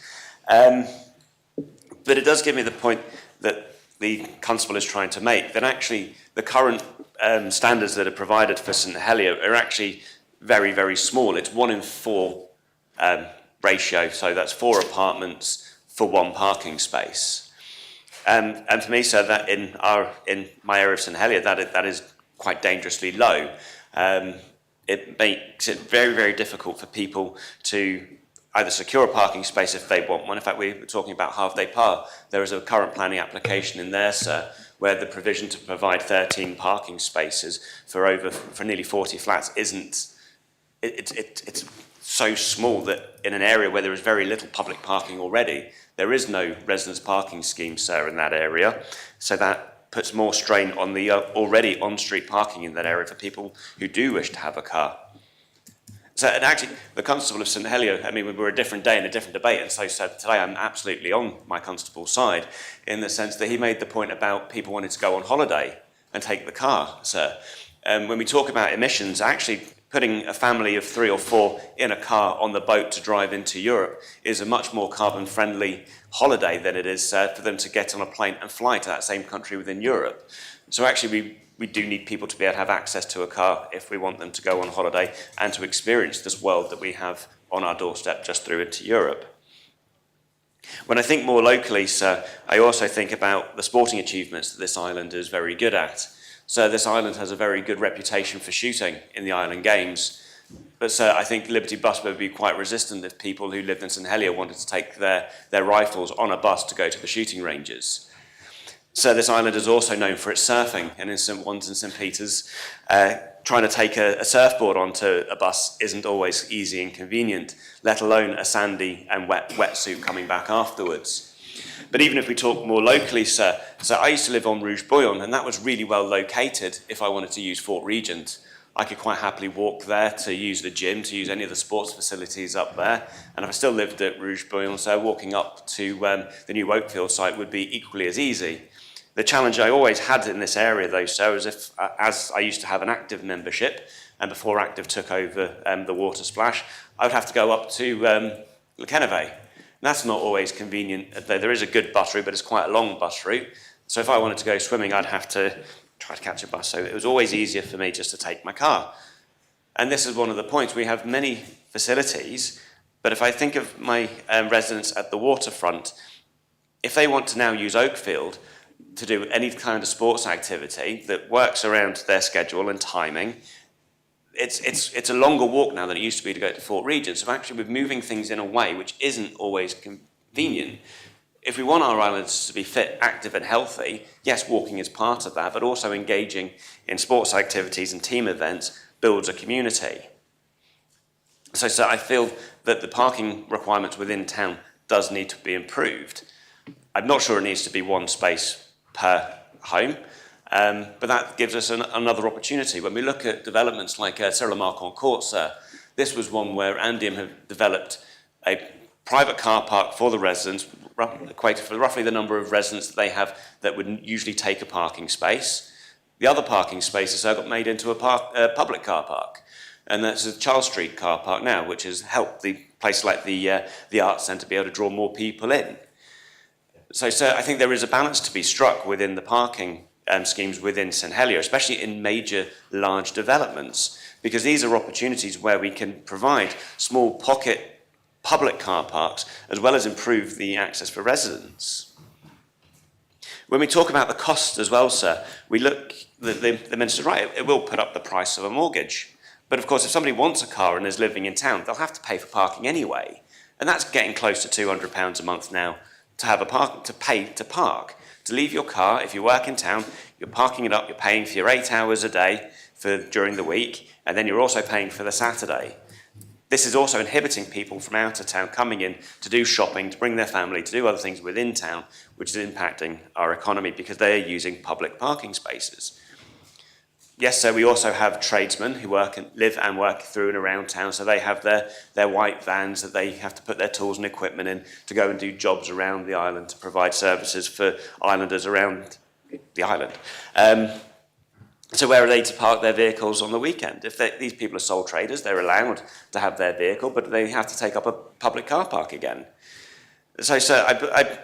But it does give me the point that the Constable is trying to make, that actually the current standards that are provided for St Helier are actually very, very small. It's 1 in 4 ratio, so that's 4 apartments for 1 parking space. And for me, sir, that in my area of St Helier, that is quite dangerously low. It makes it very, very difficult for people to either secure a parking space if they want one. In fact, we were talking about Half-Day Park. There is a current planning application in there, sir, where the provision to provide 13 parking spaces for nearly 40 flats isn't. It's so small that in an area where there is very little public parking already, there is no residence parking scheme, sir, in that area. So that puts more strain on the already on-street parking in that area for people who do wish to have a car. So, and actually, the Constable of St Helier, I mean, we were a different day in a different debate, and so today I'm absolutely on my Constable's side in the sense that he made the point about people wanting to go on holiday and take the car, sir. When we talk about emissions, actually putting a family of 3 or 4 in a car on the boat to drive into Europe is a much more carbon-friendly holiday than it is for them to get on a plane and fly to that same country within Europe. So actually, we do need people to be able to have access to a car if we want them to go on holiday and to experience this world that we have on our doorstep just through into Europe. When I think more locally, sir, I also think about the sporting achievements that this island is very good at. So this island has a very good reputation for shooting in the Island Games. But sir, I think Liberty Bus would be quite resistant if people who lived in St Helier wanted to take their rifles on a bus to go to the shooting ranges. So this island is also known for its surfing, and in St Peter's, trying to take a surfboard onto a bus isn't always easy and convenient, let alone a sandy and wet wetsuit coming back afterwards. But even if we talk more locally, sir, so I used to live on Rouge Bouillon, and that was really well located if I wanted to use Fort Regent. I could quite happily walk there to use the gym, to use any of the sports facilities up there. And if I still lived at Rouge Bouillon, so walking up to the new Oakfield site would be equally as easy. The challenge I always had in this area, though, sir, is as I used to have an active membership, and before active took over the water splash, I would have to go up to Le Kennevet. That's not always convenient. There is a good bus route, but it's quite a long bus route. So if I wanted to go swimming, I'd have to try to catch a bus. So it was always easier for me just to take my car. And this is one of the points. We have many facilities, but if I think of my residents at the waterfront, if they want to now use Oakfield to do any kind of sports activity that works around their schedule and timing, it's a longer walk now than it used to be to go to Fort Regent. So actually we're moving things in a way which isn't always convenient. If we want our islands to be fit, active and healthy, yes, walking is part of that, but also engaging in sports activities and team events builds a community. So I feel that the parking requirements within town does need to be improved. I'm not sure it needs to be 1 space per home, but that gives us another opportunity. When we look at developments like Sur-le-Marcon Court, sir, this was one where Andium have developed a private car park for the residents, equated for roughly the number of residents that they have that would usually take a parking space. The other parking spaces got made into a public car park, and that's a Charles Street car park now, which has helped the place like the Arts Centre be able to draw more people in. So, sir, I think there is a balance to be struck within the parking schemes within St Helier, especially in major, large developments, because these are opportunities where we can provide small pocket public car parks as well as improve the access for residents. When we talk about the cost as well, sir, we look, the Minister's right, it will put up the price of a mortgage. But of course, if somebody wants a car and is living in town, they'll have to pay for parking anyway. And that's getting close to £200 a month now to have to pay to park. To leave your car, if you work in town, you're parking it up, you're paying for your 8 hours a day during the week, and then you're also paying for the Saturday. this is also inhibiting people from out of town coming in to do shopping, to bring their family, to do other things within town, which is impacting our economy because they are using public parking spaces. Yes, so we also have tradesmen who live and work through and around town, so they have their white vans that they have to put their tools and equipment in to go and do jobs around the island to provide services for islanders around the island. So where are they to park their vehicles on the weekend? If these people are sole traders, they're allowed to have their vehicle, but they have to take up a public car park again. So I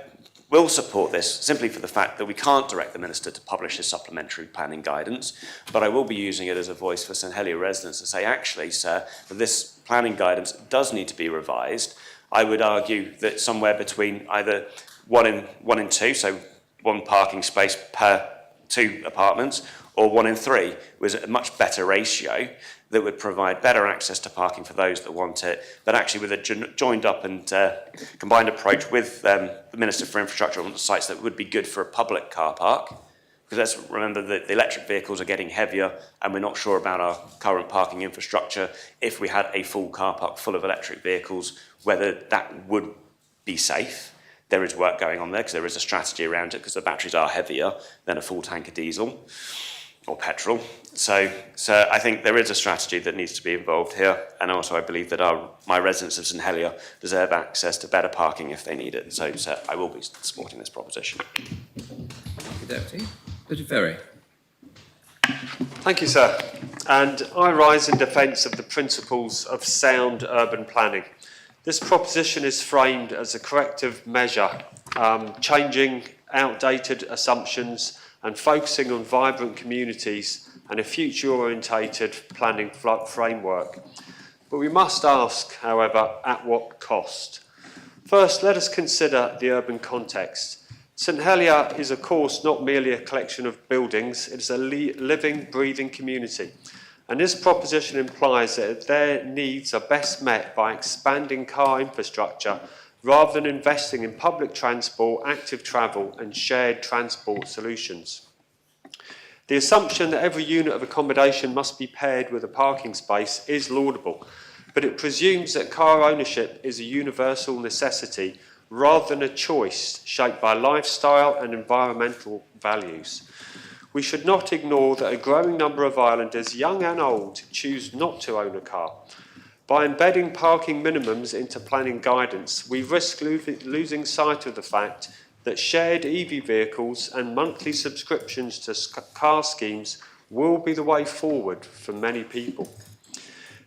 will support this simply for the fact that we can't direct the Minister to publish his supplementary planning guidance, but I will be using it as a voice for St Helier residents to say, actually, sir, that this planning guidance does need to be revised. I would argue that somewhere between either one in two, so one parking space per 2 apartments, or 1 in 3 was a much better ratio that would provide better access to parking for those that want it, but actually with a joined up and combined approach with the Minister for Infrastructure on the sites that would be good for a public car park. Because let's remember that the electric vehicles are getting heavier and we're not sure about our current parking infrastructure. If we had a full car park full of electric vehicles, whether that would be safe. There is work going on there because there is a strategy around it because the batteries are heavier than a full tank of diesel or petrol. So I think there is a strategy that needs to be involved here, and also I believe that my residents of St Helier deserve access to better parking if they need it. So I will be supporting this proposition. Thank you, Deputy. Deputy Ferry. Thank you, sir. And I rise in defence of the principles of sound urban planning. This proposition is framed as a corrective measure, changing outdated assumptions and focusing on vibrant communities and a future-orientated planning framework. But we must ask, however, at what cost? First, let us consider the urban context. St Helier is, of course, not merely a collection of buildings, it is a living, breathing community. And this proposition implies that their needs are best met by expanding car infrastructure rather than investing in public transport, active travel and shared transport solutions. The assumption that every unit of accommodation must be paired with a parking space is laudable, but it presumes that car ownership is a universal necessity rather than a choice shaped by lifestyle and environmental values. We should not ignore that a growing number of islanders, young and old, choose not to own a car. By embedding parking minimums into planning guidance, we risk losing sight of the fact that shared EV vehicles and monthly subscriptions to car schemes will be the way forward for many people.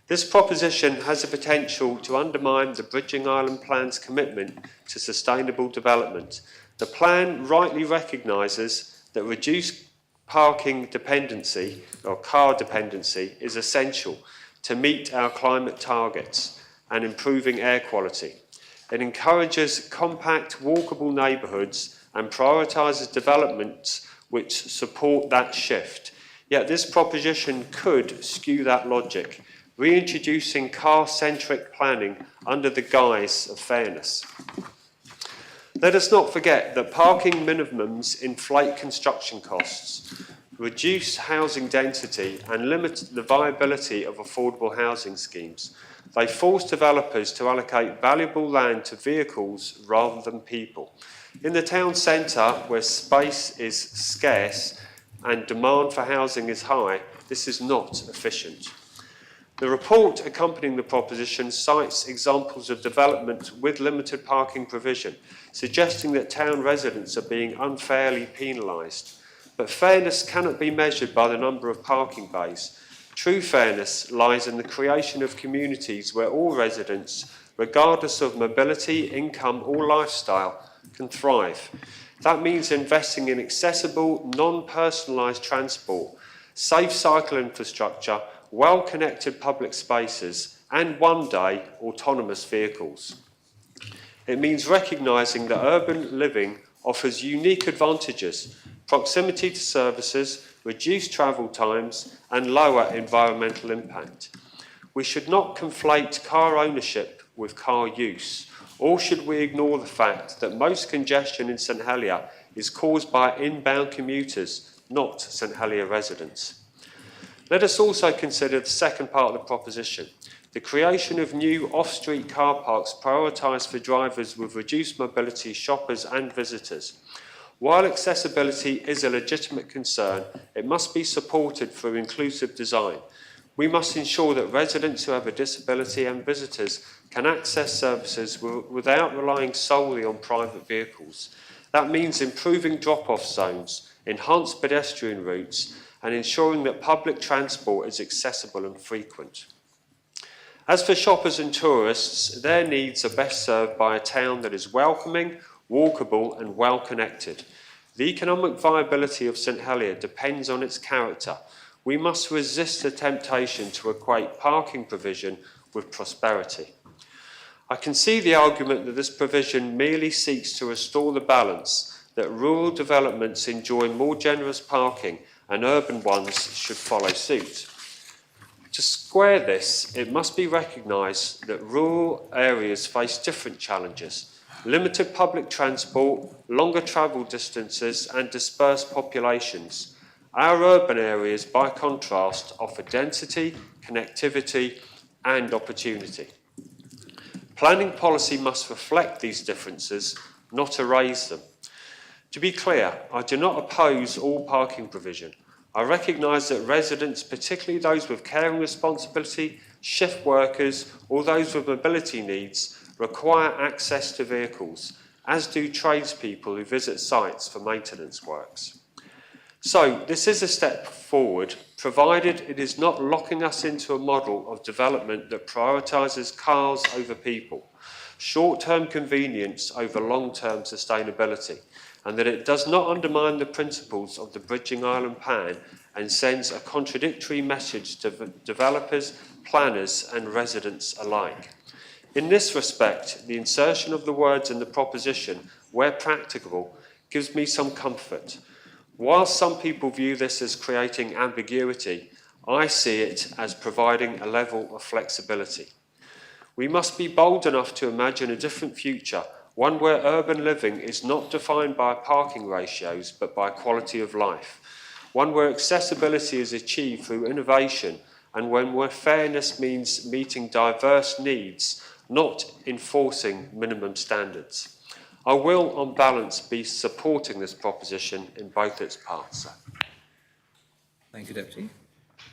This proposition has the potential to undermine the Bridging Island Plan's commitment to sustainable development. The plan rightly recognises that reduced parking dependency or car dependency is essential to meet our climate targets and improving air quality. It encourages compact, walkable neighbourhoods and prioritises developments which support that shift. Yet this proposition could skew that logic, reintroducing car-centric planning under the guise of fairness. Let us not forget that parking minimums inflate construction costs, reduce housing density and limit the viability of affordable housing schemes. They force developers to allocate valuable land to vehicles rather than people. In the town centre, where space is scarce and demand for housing is high, this is not efficient. The report accompanying the proposition cites examples of development with limited parking provision, suggesting that town residents are being unfairly penalised. But fairness cannot be measured by the number of parking bays. True fairness lies in the creation of communities where all residents, regardless of mobility, income or lifestyle, can thrive. That means investing in accessible, non-personalised transport, safe cycle infrastructure, well-connected public spaces, and one day, autonomous vehicles. It means recognising that urban living offers unique advantages: proximity to services, reduced travel times, and lower environmental impact. We should not conflate car ownership with car use, or should we ignore the fact that most congestion in St Helier is caused by inbound commuters, not St Helier residents. Let us also consider the second part of the proposition, the creation of new off-street car parks prioritised for drivers with reduced mobility, shoppers and visitors. While accessibility is a legitimate concern, it must be supported through inclusive design. We must ensure that residents who have a disability and visitors can access services without relying solely on private vehicles. That means improving drop-off zones, enhanced pedestrian routes, and ensuring that public transport is accessible and frequent. As for shoppers and tourists, their needs are best served by a town that is welcoming, walkable and well connected. The economic viability of St Helier depends on its character. We must resist the temptation to equate parking provision with prosperity. I can see the argument that this provision merely seeks to restore the balance, that rural developments enjoy more generous parking and urban ones should follow suit. To square this, it must be recognised that rural areas face different challenges: limited public transport, longer travel distances and dispersed populations. Our urban areas, by contrast, offer density, connectivity and opportunity. Planning policy must reflect these differences, not erase them. To be clear, I do not oppose all parking provision. I recognise that residents, particularly those with caring responsibility, shift workers or those with mobility needs, require access to vehicles, as do tradespeople who visit sites for maintenance works. So this is a step forward, provided it is not locking us into a model of development that prioritises cars over people, short-term convenience over long-term sustainability, and that it does not undermine the principles of the Bridging Island Plan and sends a contradictory message to developers, planners and residents alike. In this respect, the insertion of the words in the proposition, where practicable, gives me some comfort. While some people view this as creating ambiguity, I see it as providing a level of flexibility. We must be bold enough to imagine a different future, one where urban living is not defined by parking ratios but by quality of life, one where accessibility is achieved through innovation and where fairness means meeting diverse needs, not enforcing minimum standards. I will, on balance, be supporting this proposition in both its parts. Thank you, Deputy.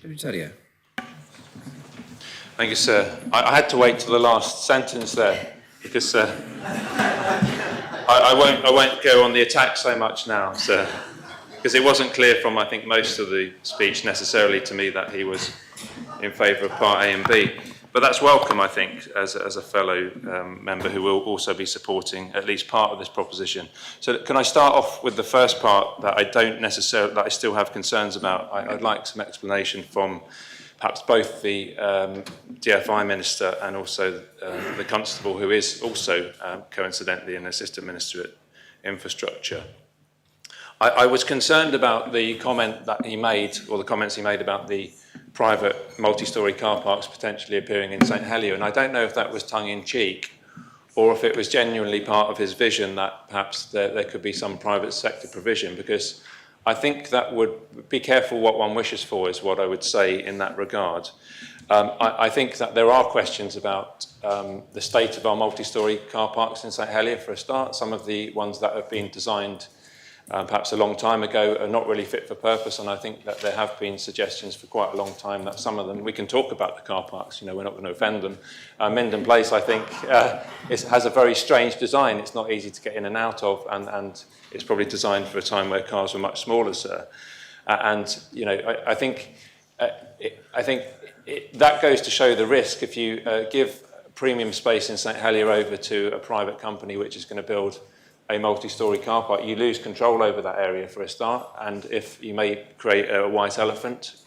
Deputy Tellier. Thank you, sir. I had to wait till the last sentence there because I won't go on the attack so much now, sir, because it wasn't clear from, I think, most of the speech necessarily to me that he was in favour of Part A and B. But that's welcome, I think, as a fellow member who will also be supporting at least part of this proposition. So can I start off with the first part that that I still have concerns about? I'd like some explanation from perhaps both the DFI Minister and also the Constable, who is also coincidentally an Assistant Minister at Infrastructure. I was concerned about the comment that he made, or the comments he made about the private multi-storey car parks potentially appearing in St Helier, and I don't know if that was tongue-in-cheek or if it was genuinely part of his vision that perhaps there could be some private sector provision, because I think that would be careful what one wishes for, is what I would say in that regard. I think that there are questions about the state of our multi-storey car parks in St Helier for a start. Some of the ones that have been designed perhaps a long time ago are not really fit for purpose, and I think that there have been suggestions for quite a long time that some of them, we can talk about the car parks, we're not going to offend them. Minden Place, I think, has a very strange design. It's not easy to get in and out of, and it's probably designed for a time where cars were much smaller, sir. I think that goes to show the risk if you give premium space in St Helier over to a private company which is going to build a multi-storey car park. You lose control over that area for a start, and if you may create a white elephant,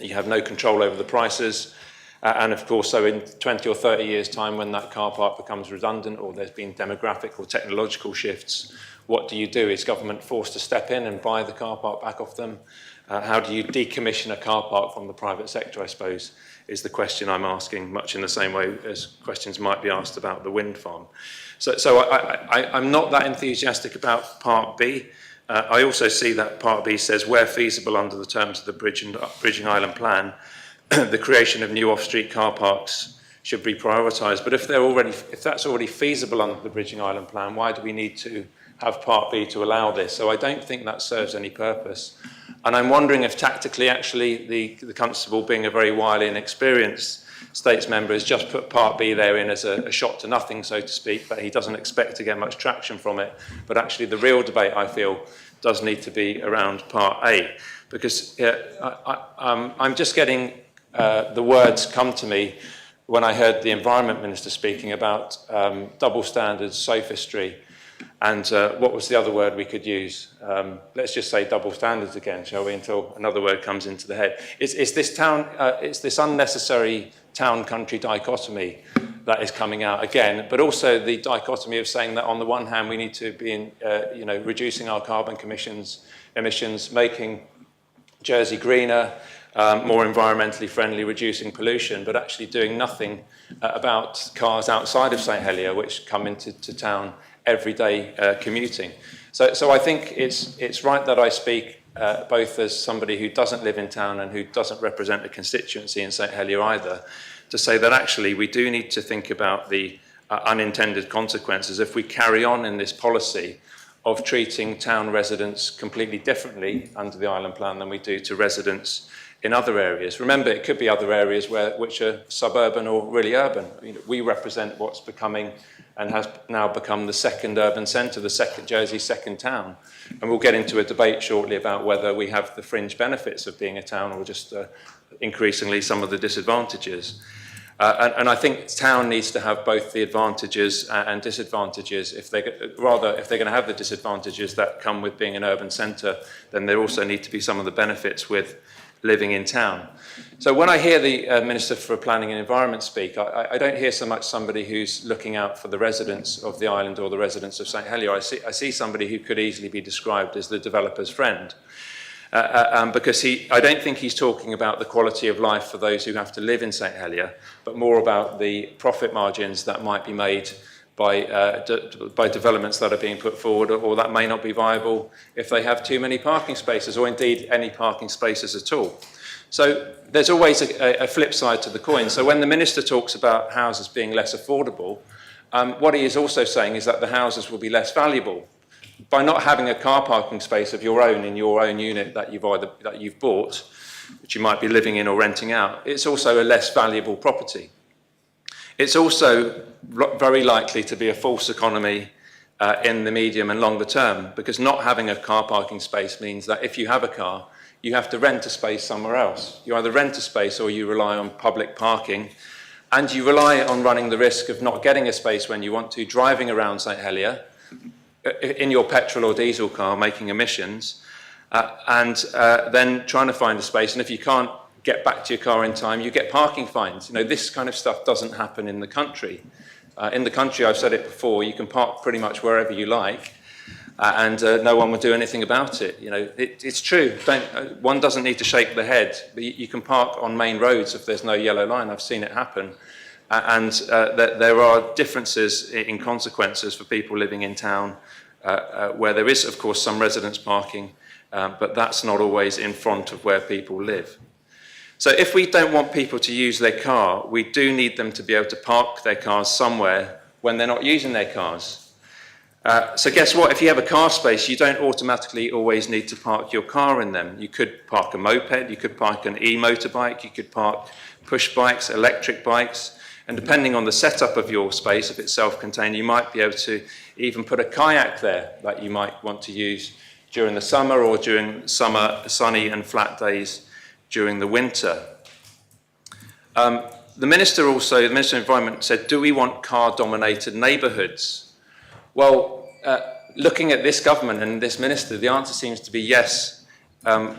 you have no control over the prices, and of course, so in 20 or 30 years' time, when that car park becomes redundant or there's been demographic or technological shifts, what do? Is government forced to step in and buy the car park back off them? How do you decommission a car park from the private sector, I suppose, is the question I'm asking, much in the same way as questions might be asked about the wind farm. So I'm not that enthusiastic about Part B. I also see that Part B says, where feasible under the terms of the Bridging Island Plan, the creation of new off-street car parks should be prioritised. But if that's already feasible under the Bridging Island Plan, why do we need to have Part B to allow this? So I don't think that serves any purpose. And I'm wondering if tactically, actually, the Constable, being a very wily and experienced States member, has just put Part B there in as a shot to nothing, so to speak, but he doesn't expect to get much traction from it. But actually the real debate, I feel, does need to be around Part A, because I'm just getting the words come to me when I heard the Environment Minister speaking about double standards, sophistry, and what was the other word we could use? Let's just say double standards again, shall we, until another word comes into the head. It's this unnecessary town-country dichotomy that is coming out again, but also the dichotomy of saying that on the one hand we need to be reducing our carbon emissions, making Jersey greener, more environmentally friendly, reducing pollution, but actually doing nothing about cars outside of St Helier which come into town every day commuting. So I think it's right that I speak both as somebody who doesn't live in town and who doesn't represent the constituency in St Helier either, to say that actually we do need to think about the unintended consequences if we carry on in this policy of treating town residents completely differently under the Island Plan than we do to residents in other areas. Remember, it could be other areas which are suburban or really urban. We represent what's becoming and has now become the second urban centre, Jersey's second town. And we'll get into a debate shortly about whether we have the fringe benefits of being a town or just increasingly some of the disadvantages. And I think town needs to have both the advantages and disadvantages. If they're going to have the disadvantages that come with being an urban centre, then there also need to be some of the benefits with living in town. So when I hear the Minister for Planning and Environment speak, I don't hear so much somebody who's looking out for the residents of the island or the residents of St Helier. I see somebody who could easily be described as the developer's friend. Because I don't think he's talking about the quality of life for those who have to live in St Helier, but more about the profit margins that might be made by developments that are being put forward, or that may not be viable if they have too many parking spaces, or indeed any parking spaces at all. So there's always a flip side to the coin. So when the Minister talks about houses being less affordable, what he is also saying is that the houses will be less valuable. By not having a car parking space of your own in your own unit that you've bought, which you might be living in or renting out, it's also a less valuable property. It's also very likely to be a false economy in the medium and longer term, because not having a car parking space means that if you have a car, you have to rent a space somewhere else. You either rent a space or you rely on public parking, and you rely on running the risk of not getting a space when you want to, driving around St Helier in your petrol or diesel car, making emissions, and then trying to find a space. And if you can't get back to your car in time, you get parking fines. This kind of stuff doesn't happen in the country. In the country, I've said it before, you can park pretty much wherever you like, and no one will do anything about it. It's true. One doesn't need to shake their head. But you can park on main roads if there's no yellow line. I've seen it happen. And there are differences in consequences for people living in town, where there is, of course, some residence parking, but that's not always in front of where people live. So if we don't want people to use their car, we do need them to be able to park their cars somewhere when they're not using their cars. So guess what? If you have a car space, you don't automatically always need to park your car in them. You could park a moped, you could park an e-motorbike, you could park push bikes, electric bikes, and depending on the setup of your space, if it's self-contained, you might be able to even put a kayak there that you might want to use during the summer or during summer sunny and flat days during the winter. The Minister of Environment said, do we want car-dominated neighbourhoods? Well, looking at this government and this Minister, the answer seems to be yes.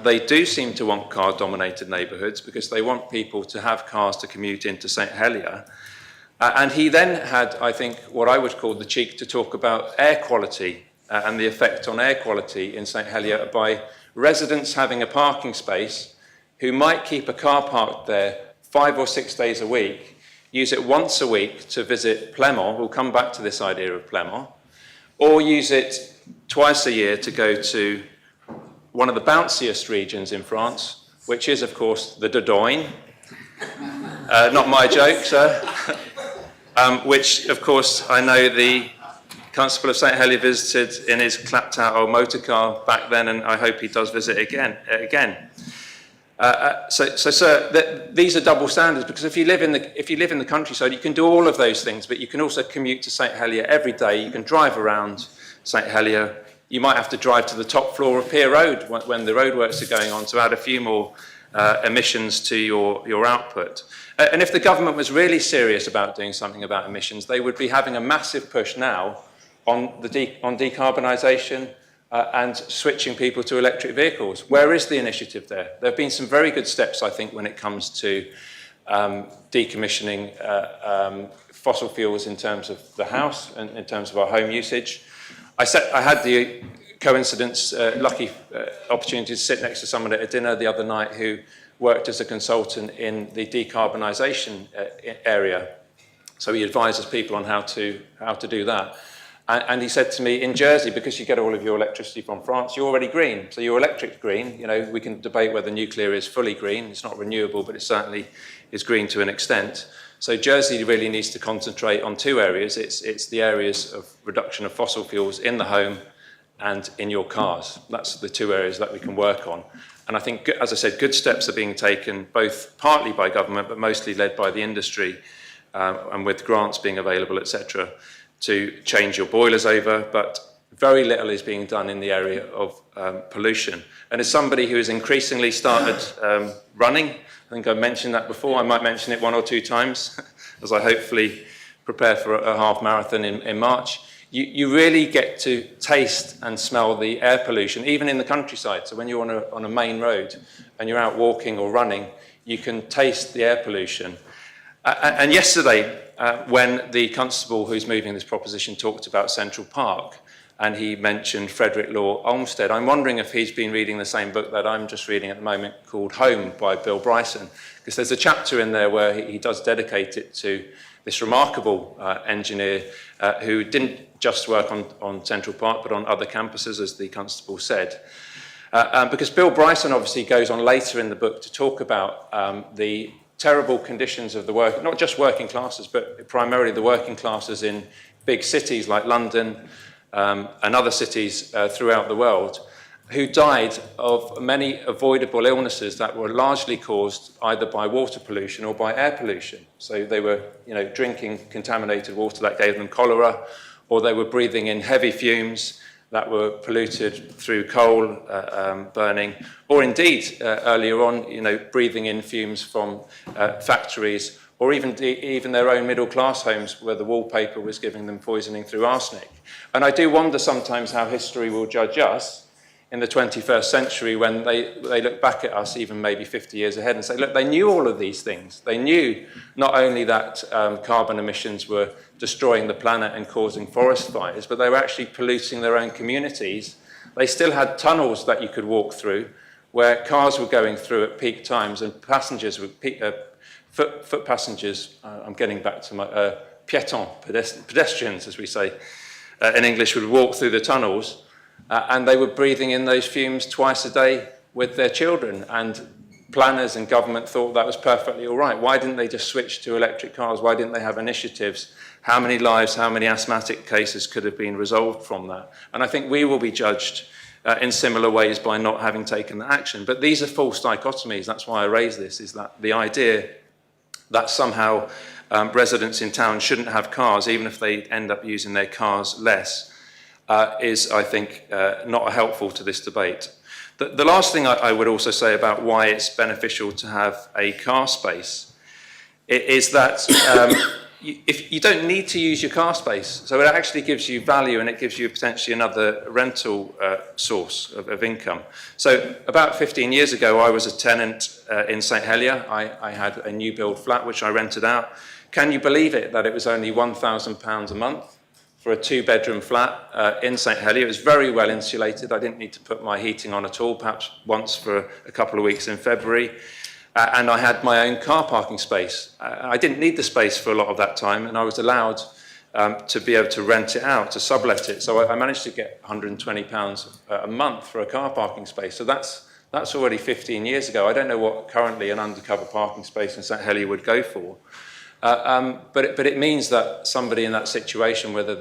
They do seem to want car-dominated neighbourhoods because they want people to have cars to commute into St Helier. And he then had, I think, what I would call the cheek to talk about air quality and the effect on air quality in St Helier by residents having a parking space who might keep a car parked there 5 or 6 days a week, use it once a week to visit Plymouth. We'll come back to this idea of Plymouth, or use it twice a year to go to one of the bounciest regions in France, which is, of course, the Dordogne. Not my joke, sir. Which, of course, I know the Constable of St Helier visited in his clapped-out old motor car back then, and I hope he does visit again. Sir, these are double standards, because if you live in the countryside, you can do all of those things, but you can also commute to St Helier every day. You can drive around St Helier. You might have to drive to the top floor of Pier Road when the roadworks are going on to add a few more emissions to your output. And if the government was really serious about doing something about emissions, they would be having a massive push now on decarbonisation and switching people to electric vehicles. Where is the initiative there? There have been some very good steps, I think, when it comes to decommissioning fossil fuels in terms of the house and in terms of our home usage. I had the lucky opportunity to sit next to someone at a dinner the other night who worked as a consultant in the decarbonisation area. So he advises people on how to do that. And he said to me, in Jersey, because you get all of your electricity from France, you're already green. So your electric's green. You know, we can debate whether nuclear is fully green. It's not renewable, but it certainly is green to an extent. So Jersey really needs to concentrate on two areas. It's the areas of reduction of fossil fuels in the home and in your cars. That's the two areas that we can work on. And I think, as I said, good steps are being taken, both partly by government, but mostly led by the industry, and with grants being available, etc., to change your boilers over, but very little is being done in the area of pollution. And as somebody who has increasingly started running, I think I mentioned that before, I might mention it one or two times, as I hopefully prepare for a half marathon in March, you really get to taste and smell the air pollution, even in the countryside. So when you're on a main road and you're out walking or running, you can taste the air pollution. And yesterday, when the constable who's moving this proposition talked about Central Park, and he mentioned Frederick Law Olmsted, I'm wondering if he's been reading the same book that I'm just reading at the moment called Home by Bill Bryson, because there's a chapter in there where he does dedicate it to this remarkable engineer who didn't just work on Central Park, but on other campuses, as the constable said. Because Bill Bryson obviously goes on later in the book to talk about the terrible conditions of the not just working classes, but primarily the working classes in big cities like London and other cities throughout the world, who died of many avoidable illnesses that were largely caused either by water pollution or by air pollution. So they were, drinking contaminated water that gave them cholera, or they were breathing in heavy fumes that were polluted through coal burning, or indeed earlier on, breathing in fumes from factories, or even their own middle-class homes where the wallpaper was giving them poisoning through arsenic. And I do wonder sometimes how history will judge us in the 21st century when they look back at us even maybe 50 years ahead and say, look, they knew all of these things. They knew not only that carbon emissions were destroying the planet and causing forest fires, but they were actually polluting their own communities. They still had tunnels that you could walk through where cars were going through at peak times and passengers were foot passengers, I'm getting back to my pedestrians, as we say in English, would walk through the tunnels, and they were breathing in those fumes twice a day with their children. And planners and government thought that was perfectly all right. Why didn't they just switch to electric cars? Why didn't they have initiatives? How many lives, how many asthmatic cases could have been resolved from that? And I think we will be judged in similar ways by not having taken the action. But these are false dichotomies. That's why I raise this, is that the idea that somehow residents in town shouldn't have cars, even if they end up using their cars less, is, I think, not helpful to this debate. The last thing I would also say about why it's beneficial to have a car space is that if you don't need to use your car space, so it actually gives you value and it gives you potentially another rental source of income. So about 15 years ago, I was a tenant in St Helier. I had a new build flat which I rented out. Can you believe it that it was only £1,000 a month for a two-bedroom flat in St Helier? It was very well insulated. I didn't need to put my heating on at all, perhaps once for a couple of weeks in February. And I had my own car parking space. I didn't need the space for a lot of that time, and I was allowed to be able to rent it out, to sublet it. So I managed to get £120 a month for a car parking space. So that's already 15 years ago. I don't know what currently an undercover parking space in St Helier would go for. But it means that somebody in that situation, whether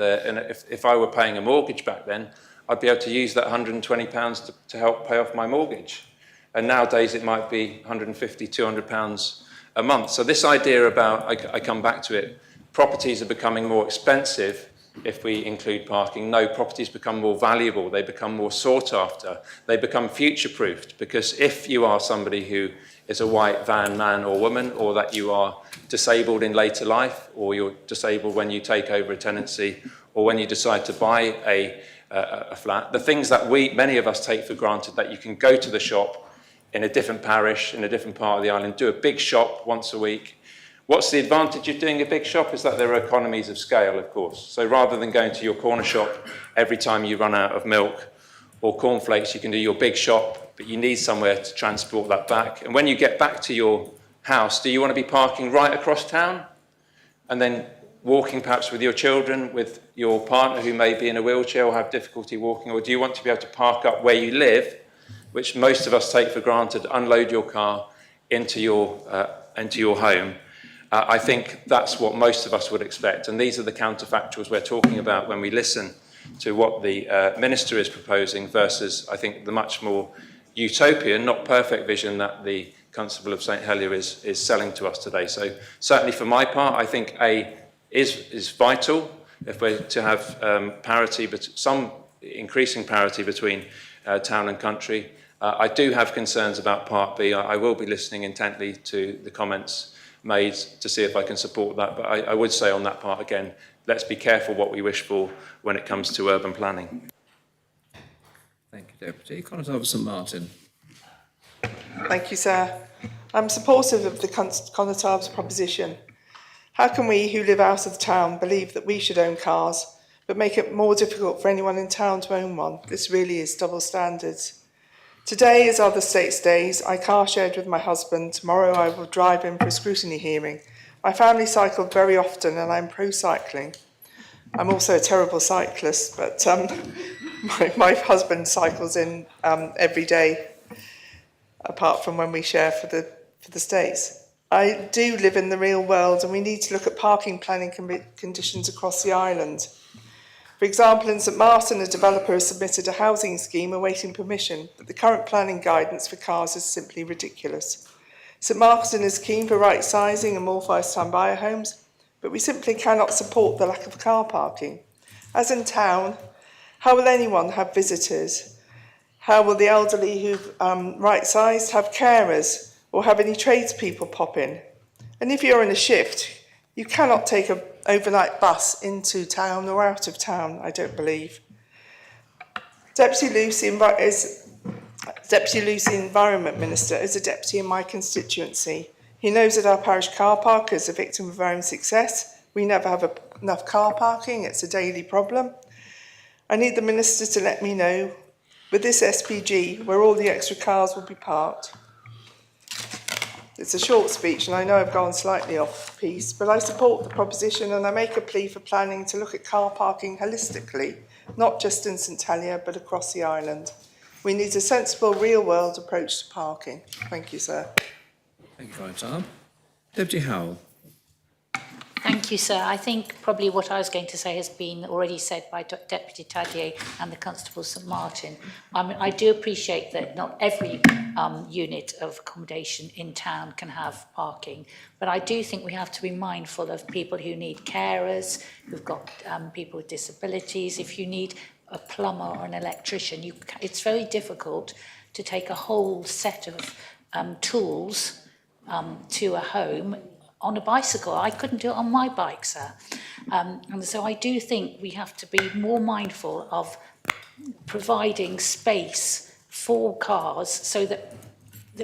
if I were paying a mortgage back then, I'd be able to use that £120 to help pay off my mortgage. And nowadays it might be £150, £200 a month. So this idea about, I come back to it, properties are becoming more expensive if we include parking. No, properties become more valuable, they become more sought after, they become future-proofed, because if you are somebody who is a white van man or woman, or that you are disabled in later life, or you're disabled when you take over a tenancy, or when you decide to buy a flat, the things that many of us take for granted, that you can go to the shop in a different parish, in a different part of the island, do a big shop once a week. What's the advantage of doing a big shop? Is that there are economies of scale, of course. So rather than going to your corner shop every time you run out of milk or cornflakes, you can do your big shop, but you need somewhere to transport that back. And when you get back to your house, do you want to be parking right across town and then walking perhaps with your children, with your partner who may be in a wheelchair or have difficulty walking, or do you want to be able to park up where you live, which most of us take for granted, unload your car into your home? I think that's what most of us would expect, and these are the counterfactuals we're talking about when we listen to what the Minister is proposing versus, I think, the much more utopian, not perfect vision that the Constable of St Helier is selling to us today. So certainly for my part, I think A is vital if we're to have parity, but some increasing parity between town and country. I do have concerns about Part B. I will be listening intently to the comments made to see if I can support that, but I would say on that part again, let's be careful what we wish for when it comes to urban planning. Thank you, Deputy. Constable St Martin. Thank you, sir. I'm supportive of the Connotab's proposition. How can we, who live out of the town, believe that we should own cars, but make it more difficult for anyone in town to own one? This really is double standards. Today, as other states' days, I car shared with my husband. Tomorrow I will drive in for a scrutiny hearing. My family cycled very often and I'm pro-cycling. I'm also a terrible cyclist, but my husband cycles in every day, apart from when we share for the States. I do live in the real world and we need to look at parking planning conditions across the island. For example, in St Martin, a developer has submitted a housing scheme awaiting permission, but the current planning guidance for cars is simply ridiculous. St Martin is keen for right sizing and more first-time buyer homes, but we simply cannot support the lack of car parking. As in town, how will anyone have visitors? How will the elderly who've right-sized have carers or have any tradespeople pop in? And if you're in a shift, you cannot take an overnight bus into town or out of town, I don't believe. Deputy Lucy, Environment Minister, is a deputy in my constituency. He knows that our parish car park is a victim of our own success. We never have enough car parking, it's a daily problem. I need the Minister to let me know, with this SPG, where all the extra cars will be parked. It's a short speech and I know I've gone slightly off piece, but I support the proposition and I make a plea for planning to look at car parking holistically, not just in St Helier, but across the island. We need a sensible, real-world approach to parking. Thank you, sir. Thank you, Constable. Deputy Howell. Thank you, sir. I think probably what I was going to say has been already said by Deputy Tadier and the Constable St Martin. I do appreciate that not every unit of accommodation in town can have parking, but I do think we have to be mindful of people who need carers, who've got people with disabilities. If you need a plumber or an electrician, it's very difficult to take a whole set of tools to a home on a bicycle. I couldn't do it on my bike, sir. And so I do think we have to be more mindful of providing space for cars so that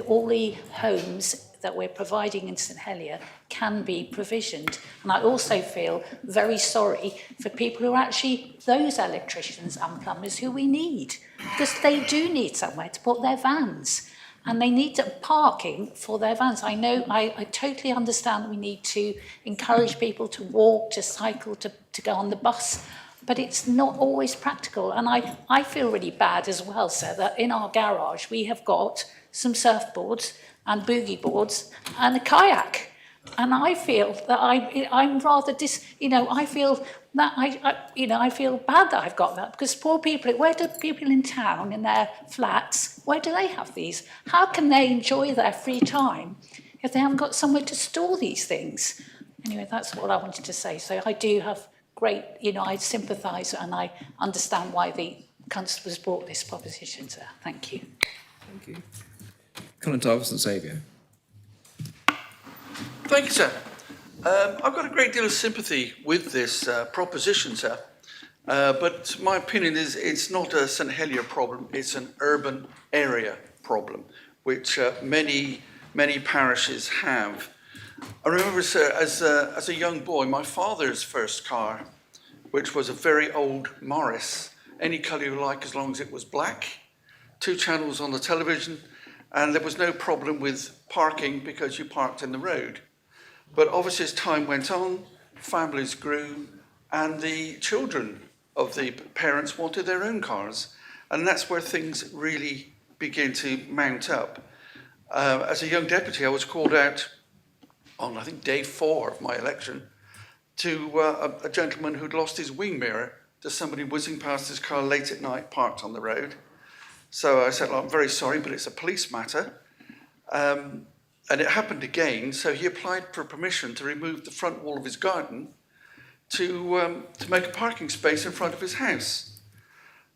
all the homes that we're providing in St Helier can be provisioned. And I also feel very sorry for people who are actually those electricians and plumbers who we need, because they do need somewhere to put their vans. and they need parking for their vans. I know, I totally understand that we need to encourage people to walk, to cycle, to go on the bus, but it's not always practical. And I feel really bad as well, sir, that in our garage we have got some surfboards and boogie boards and a kayak. And I feel that I'm rather I feel that I feel bad that I've got that, because poor people, where do people in town, in their flats, where do they have these? How can they enjoy their free time if they haven't got somewhere to store these things? Anyway, that's what I wanted to say. So I do have great, I sympathise and I understand why the Constables brought this proposition, sir. Thank you. Thank you. Constable St Saviour. Thank you, sir. I've got a great deal of sympathy with this proposition, sir. But my opinion is it's not a St Helier problem, it's an urban area problem, which many parishes have. I remember, sir, as a young boy, my father's first car, which was a very old Morris, any colour you like as long as it was black, 2 channels on the television, and there was no problem with parking because you parked in the road. But obviously as time went on, families grew, and the children of the parents wanted their own cars. And that's where things really begin to mount up. As a young deputy, I was called out on, I think, day 4 of my election to a gentleman who'd lost his wing mirror to somebody whizzing past his car late at night, parked on the road. So I said, I'm very sorry, but it's a police matter. And it happened again, so he applied for permission to remove the front wall of his garden to make a parking space in front of his house.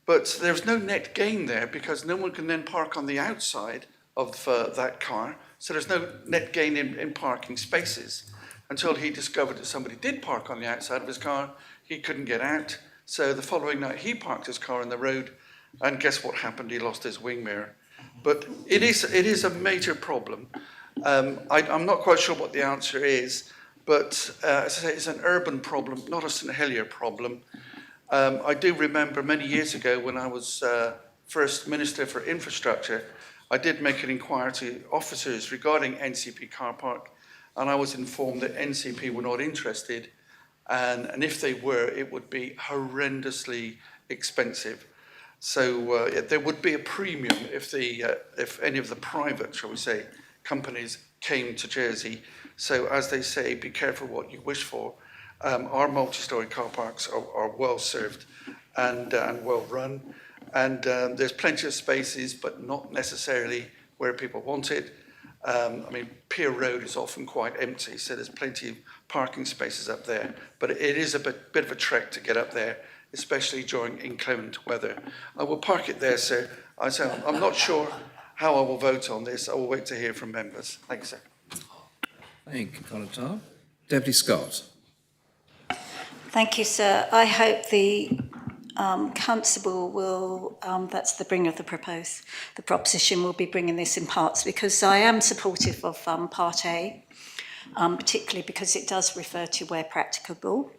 But there's no net gain there because no one can then park on the outside of that car, so there's no net gain in parking spaces. Until he discovered that somebody did park on the outside of his car, he couldn't get out. So the following night he parked his car in the road, and guess what happened? He lost his wing mirror. But it is a major problem. I'm not quite sure what the answer is, but as I say, it's an urban problem, not a St Helier problem. I do remember many years ago when I was first Minister for Infrastructure, I did make an inquiry to officers regarding NCP car park, and I was informed that NCP were not interested, and if they were, it would be horrendously expensive. So there would be a premium if any of the private, shall we say, companies came to Jersey. So as they say, be careful what you wish for. Our multi-storey car parks are well served and well run. And there's plenty of spaces, but not necessarily where people want it. I mean, Pier Road is often quite empty, so there's plenty of parking spaces up there. But it is a bit of a trek to get up there, especially during inclement weather. I will park it there, sir. I'm not sure how I will vote on this. I will wait to hear from members. Thank you, sir. Thank you, Constable. Deputy Scott. Thank you, sir. I hope the Constable will, that's the bringer of the proposition, will be bringing this in parts, because I am supportive of Part A, particularly because it does refer to where practicable.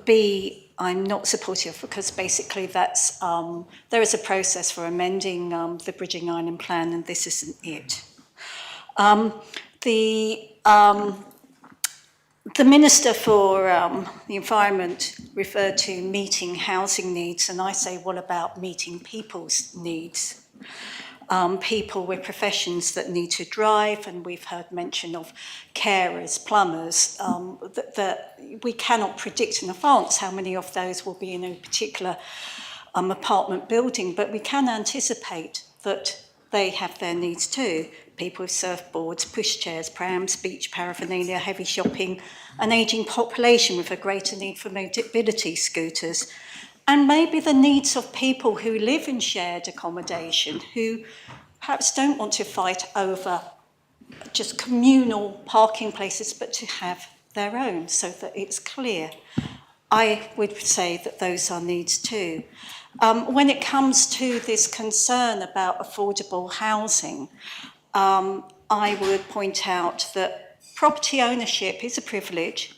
B, I'm not supportive because basically that's there is a process for amending the Bridging Island Plan, and this isn't it. The Minister for the Environment referred to meeting housing needs, and I say, what about meeting people's needs? People with professions that need to drive, and we've heard mention of carers, plumbers, that we cannot predict in advance how many of those will be in a particular apartment building, but we can anticipate that they have their needs too. People with surfboards, pushchairs, prams, beach paraphernalia, heavy shopping, an ageing population with a greater need for mobility scooters, and maybe the needs of people who live in shared accommodation, who perhaps don't want to fight over just communal parking places, but to have their own so that it's clear. I would say that those are needs too. When it comes to this concern about affordable housing, I would point out that property ownership is a privilege,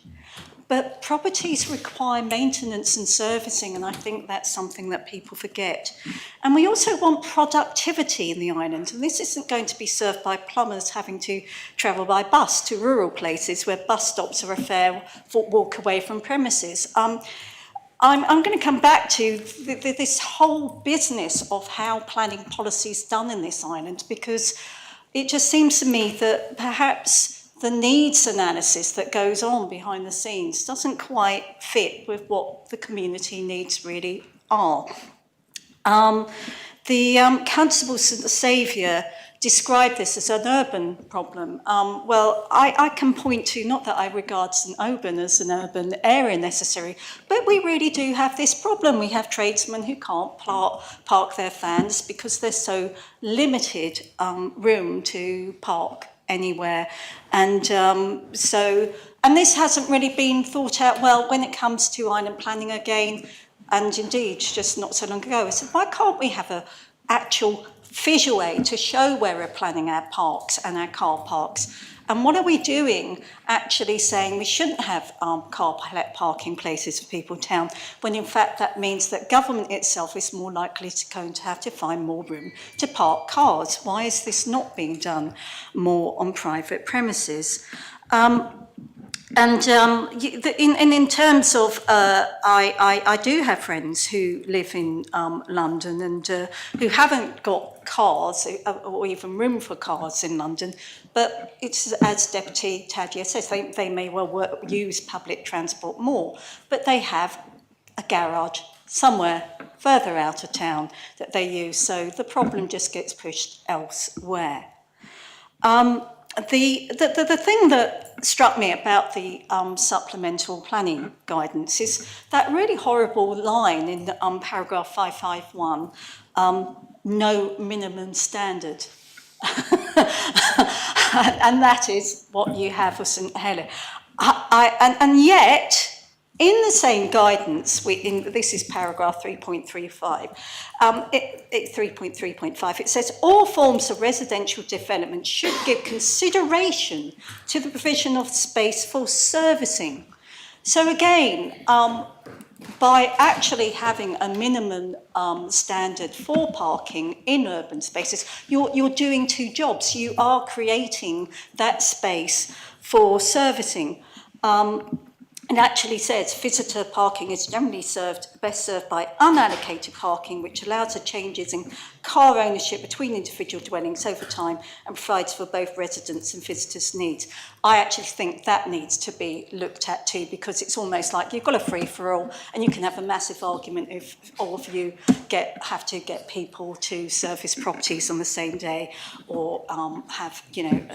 But properties require maintenance and servicing, and I think that's something that people forget. And we also want productivity in the island, and this isn't going to be served by plumbers having to travel by bus to rural places where bus stops are a fair walk away from premises. I'm going to come back to this whole business of how planning policy is done in this island, because it just seems to me that perhaps the needs analysis that goes on behind the scenes doesn't quite fit with what the community needs really are. The Constable St Saviour described this as an urban problem. Well, I can point to, not that I regard St Auburn as an urban area necessarily, but we really do have this problem. We have tradesmen who can't park their vans because there's so limited room to park anywhere. And and this hasn't really been thought out well when it comes to island planning again. And indeed, just not so long ago, I said, why can't we have an actual visual aid to show where we're planning our parks and our car parks? And what are we doing actually saying we shouldn't have car parking places for people in town, when in fact that means that government itself is more likely to have to find more room to park cars? Why is this not being done more on private premises? In terms of, I do have friends who live in London and who haven't got cars or even room for cars in London, but it's, as Deputy Tadjia says, they may well use public transport more, but they have a garage somewhere further out of town that they use, so the problem just gets pushed elsewhere. The thing that struck me about the supplemental planning guidance is that really horrible line in paragraph 551, no minimum standard. And that is what you have for St Helier. And yet, in the same guidance, this is paragraph 3.35, 3.3.5, it says all forms of residential development should give consideration to the provision of space for servicing. So again, by actually having a minimum standard for parking in urban spaces, you're doing two jobs. You are creating that space for servicing. It actually says visitor parking is generally best served by unallocated parking, which allows the changes in car ownership between individual dwellings over time and provides for both residents and visitors' needs. I actually think that needs to be looked at too, because it's almost like you've got a free-for-all and you can have a massive argument if all of you have to get people to service properties on the same day or have,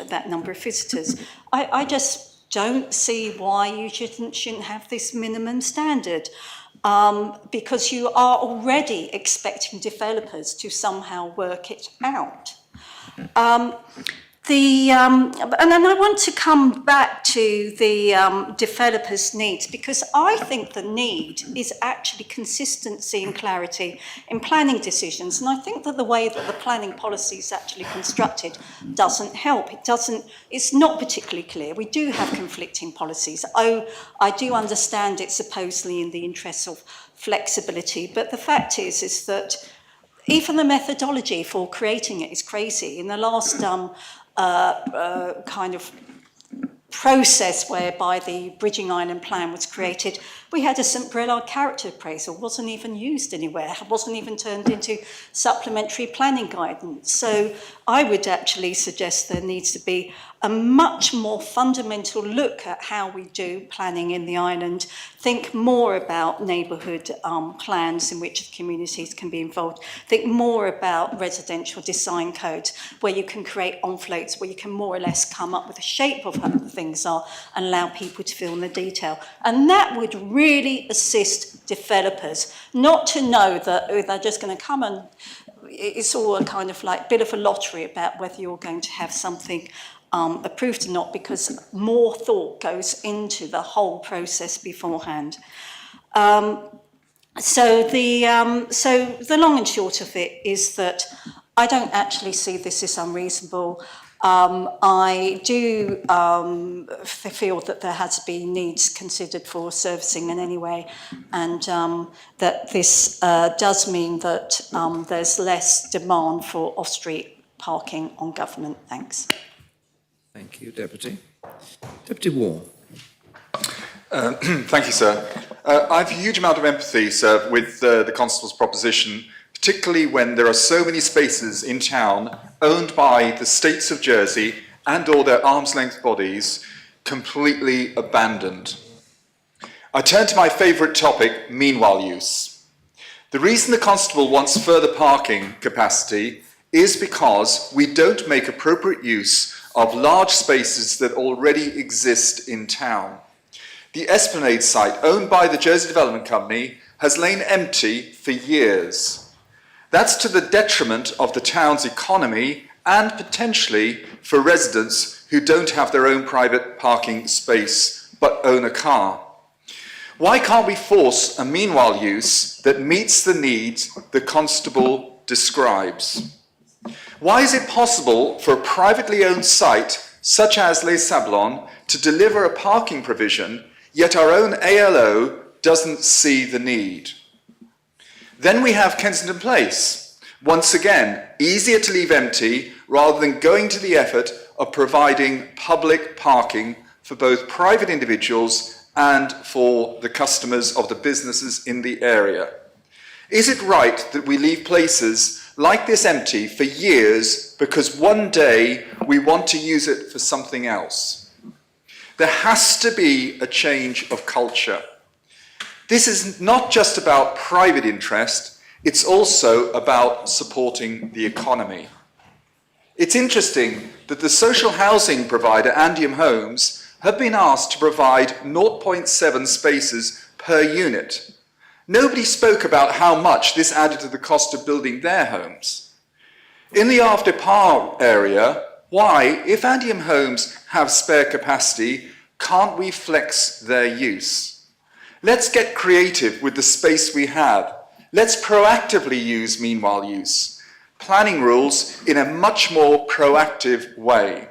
that number of visitors. I just don't see why you shouldn't have this minimum standard, because you are already expecting developers to somehow work it out. And then I want to come back to the developers' needs, because I think the need is actually consistency and clarity in planning decisions. And I think that the way that the planning policy is actually constructed doesn't help. It's not particularly clear. We do have conflicting policies. I do understand it's supposedly in the interests of flexibility, but the fact is that even the methodology for creating it is crazy. In the last kind of process whereby the Bridging Island Plan was created, we had a St Brelard character appraisal, wasn't even used anywhere, wasn't even turned into supplementary planning guidance. So I would actually suggest there needs to be a much more fundamental look at how we do planning in the island, think more about neighbourhood plans in which communities can be involved, think more about residential design codes where you can create envelopes, where you can more or less come up with the shape of how things are and allow people to fill in the detail. And that would really assist developers, not to know that they're just going to come and it's all a kind of like bit of a lottery about whether you're going to have something approved or not, because more thought goes into the whole process beforehand. So the long and short of it is that I don't actually see this as unreasonable. I do feel that there has been needs considered for servicing in any way, and that this does mean that there's less demand for off-street parking on government. Thanks. Thank you, Deputy. Deputy Wall. Thank you, sir. I have a huge amount of empathy, sir, with the Constable's proposition, particularly when there are so many spaces in town owned by the states of Jersey and or their arm's length bodies completely abandoned. I turn to my favourite topic, meanwhile use. The reason the Constable wants further parking capacity is because we don't make appropriate use of large spaces that already exist in town. The Esplanade site, owned by the Jersey Development Company, has lain empty for years. That's to the detriment of the town's economy and potentially for residents who don't have their own private parking space but own a car. Why can't we force a meanwhile use that meets the needs the Constable describes? Why is it possible for a privately owned site such as Les Sablons to deliver a parking provision, yet our own ALO doesn't see the need? Then we have Kensington Place. Once again, easier to leave empty rather than going to the effort of providing public parking for both private individuals and for the customers of the businesses in the area. Is it right that we leave places like this empty for years because one day we want to use it for something else? There has to be a change of culture. This is not just about private interest, it's also about supporting the economy. It's interesting that the social housing provider, Andium Homes, have been asked to provide 0.7 spaces per unit. Nobody spoke about how much this added to the cost of building their homes. In the After Par area, why, if Andium Homes have spare capacity, can't we flex their use? Let's get creative with the space we have. Let's proactively use meanwhile use. Planning rules in a much more proactive way.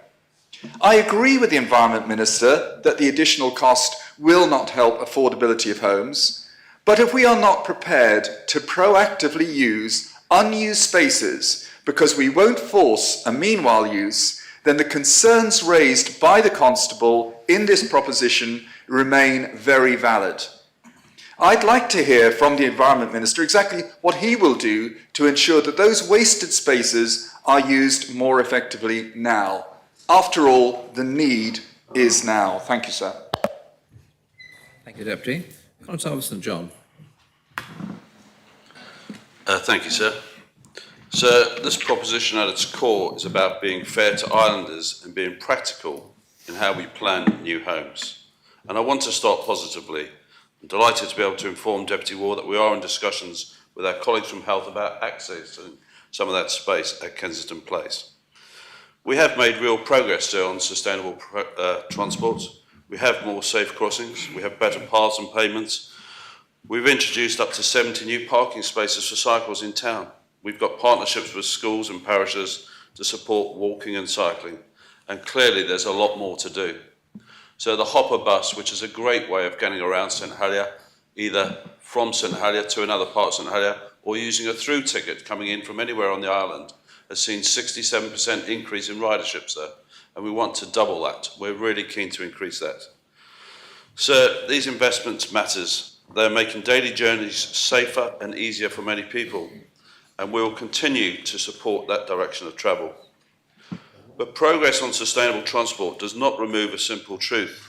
I agree with the Environment Minister that the additional cost will not help affordability of homes, but if we are not prepared to proactively use unused spaces because we won't force a meanwhile use, then the concerns raised by the Constable in this proposition remain very valid. I'd like to hear from the Environment Minister exactly what he will do to ensure that those wasted spaces are used more effectively now. After all, the need is now. Thank you, sir. Thank you, Deputy. Constable St John. Thank you, sir. Sir, this proposition at its core is about being fair to islanders and being practical in how we plan new homes. And I want to start positively. I'm delighted to be able to inform Deputy Ward that we are in discussions with our colleagues from Health about accessing some of that space at Kensington Place. We have made real progress, sir, on sustainable transport. We have more safe crossings. We have better paths and pavements. We've introduced up to 70 new parking spaces for cycles in town. We've got partnerships with schools and parishes to support walking and cycling. And clearly there's a lot more to do. So the hopper bus, which is a great way of getting around St Helier, either from St Helier to another part of St Helier, or using a through ticket coming in from anywhere on the island, has seen 67% increase in ridership, sir, and we want to double that. We're really keen to increase that. Sir, these investments matters. They're making daily journeys safer and easier for many people, and we will continue to support that direction of travel. But progress on sustainable transport does not remove a simple truth.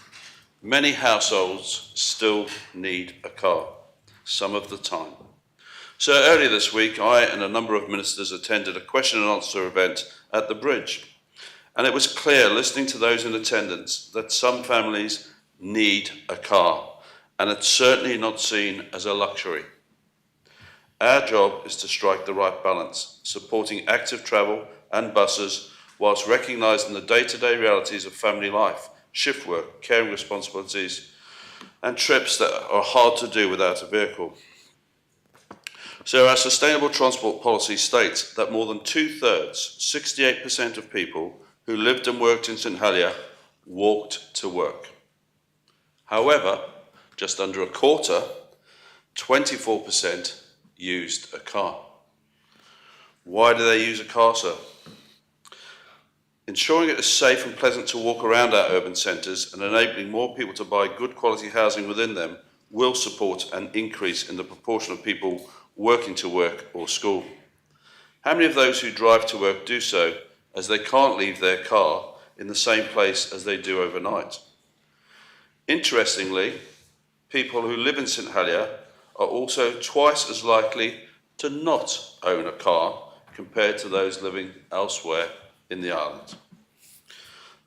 Many households still need a car, some of the time. So earlier this week, I and a number of ministers attended a question and answer event at the bridge. And it was clear, listening to those in attendance, that some families need a car, and it's certainly not seen as a luxury. Our job is to strike the right balance, supporting active travel and buses, whilst recognising the day-to-day realities of family life, shift work, caring responsibilities, and trips that are hard to do without a vehicle. So our sustainable transport policy states that more than 2/3, 68% of people who lived and worked in St Helier walked to work. However, just under a quarter, 24%, used a car. Why do they use a car, sir? Ensuring it is safe and pleasant to walk around our urban centres and enabling more people to buy good quality housing within them will support an increase in the proportion of people working to work or school. How many of those who drive to work do so as they can't leave their car in the same place as they do overnight? Interestingly, people who live in St Helier are also twice as likely to not own a car compared to those living elsewhere in the island.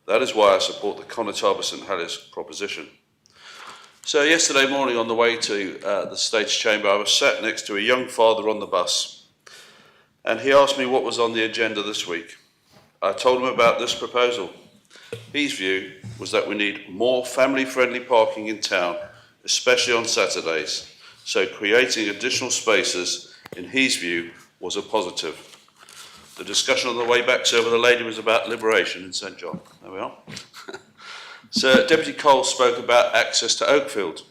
That is why I support the Conataba St Helier's proposition. So yesterday morning on the way to the States Chamber, I was sat next to a young father on the bus, and he asked me what was on the agenda this week. I told him about this proposal. His view was that we need more family-friendly parking in town, especially on Saturdays, so creating additional spaces, in his view, was a positive. The discussion on the way back, sir, with the lady was about liberation in St John. There we are. Sir, Deputy Coles spoke about access to Oakfield.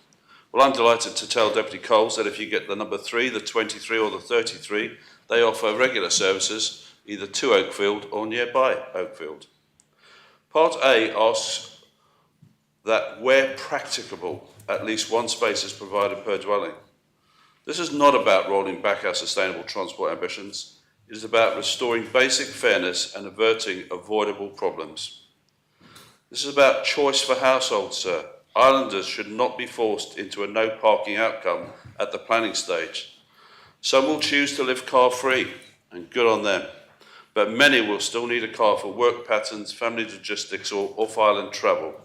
Well, I'm delighted to tell Deputy Coles that if you get the number 3, the 23 or the 33, they offer regular services either to Oakfield or nearby Oakfield. Part A asks that where practicable, at least one space is provided per dwelling. This is not about rolling back our sustainable transport ambitions. It is about restoring basic fairness and averting avoidable problems. This is about choice for households, sir. Islanders should not be forced into a no parking outcome at the planning stage. Some will choose to live car free, and good on them. But many will still need a car for work patterns, family logistics or off-island travel.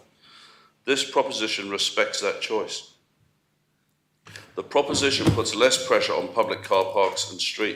This proposition respects that choice. The proposition puts less pressure on public car parks and streets.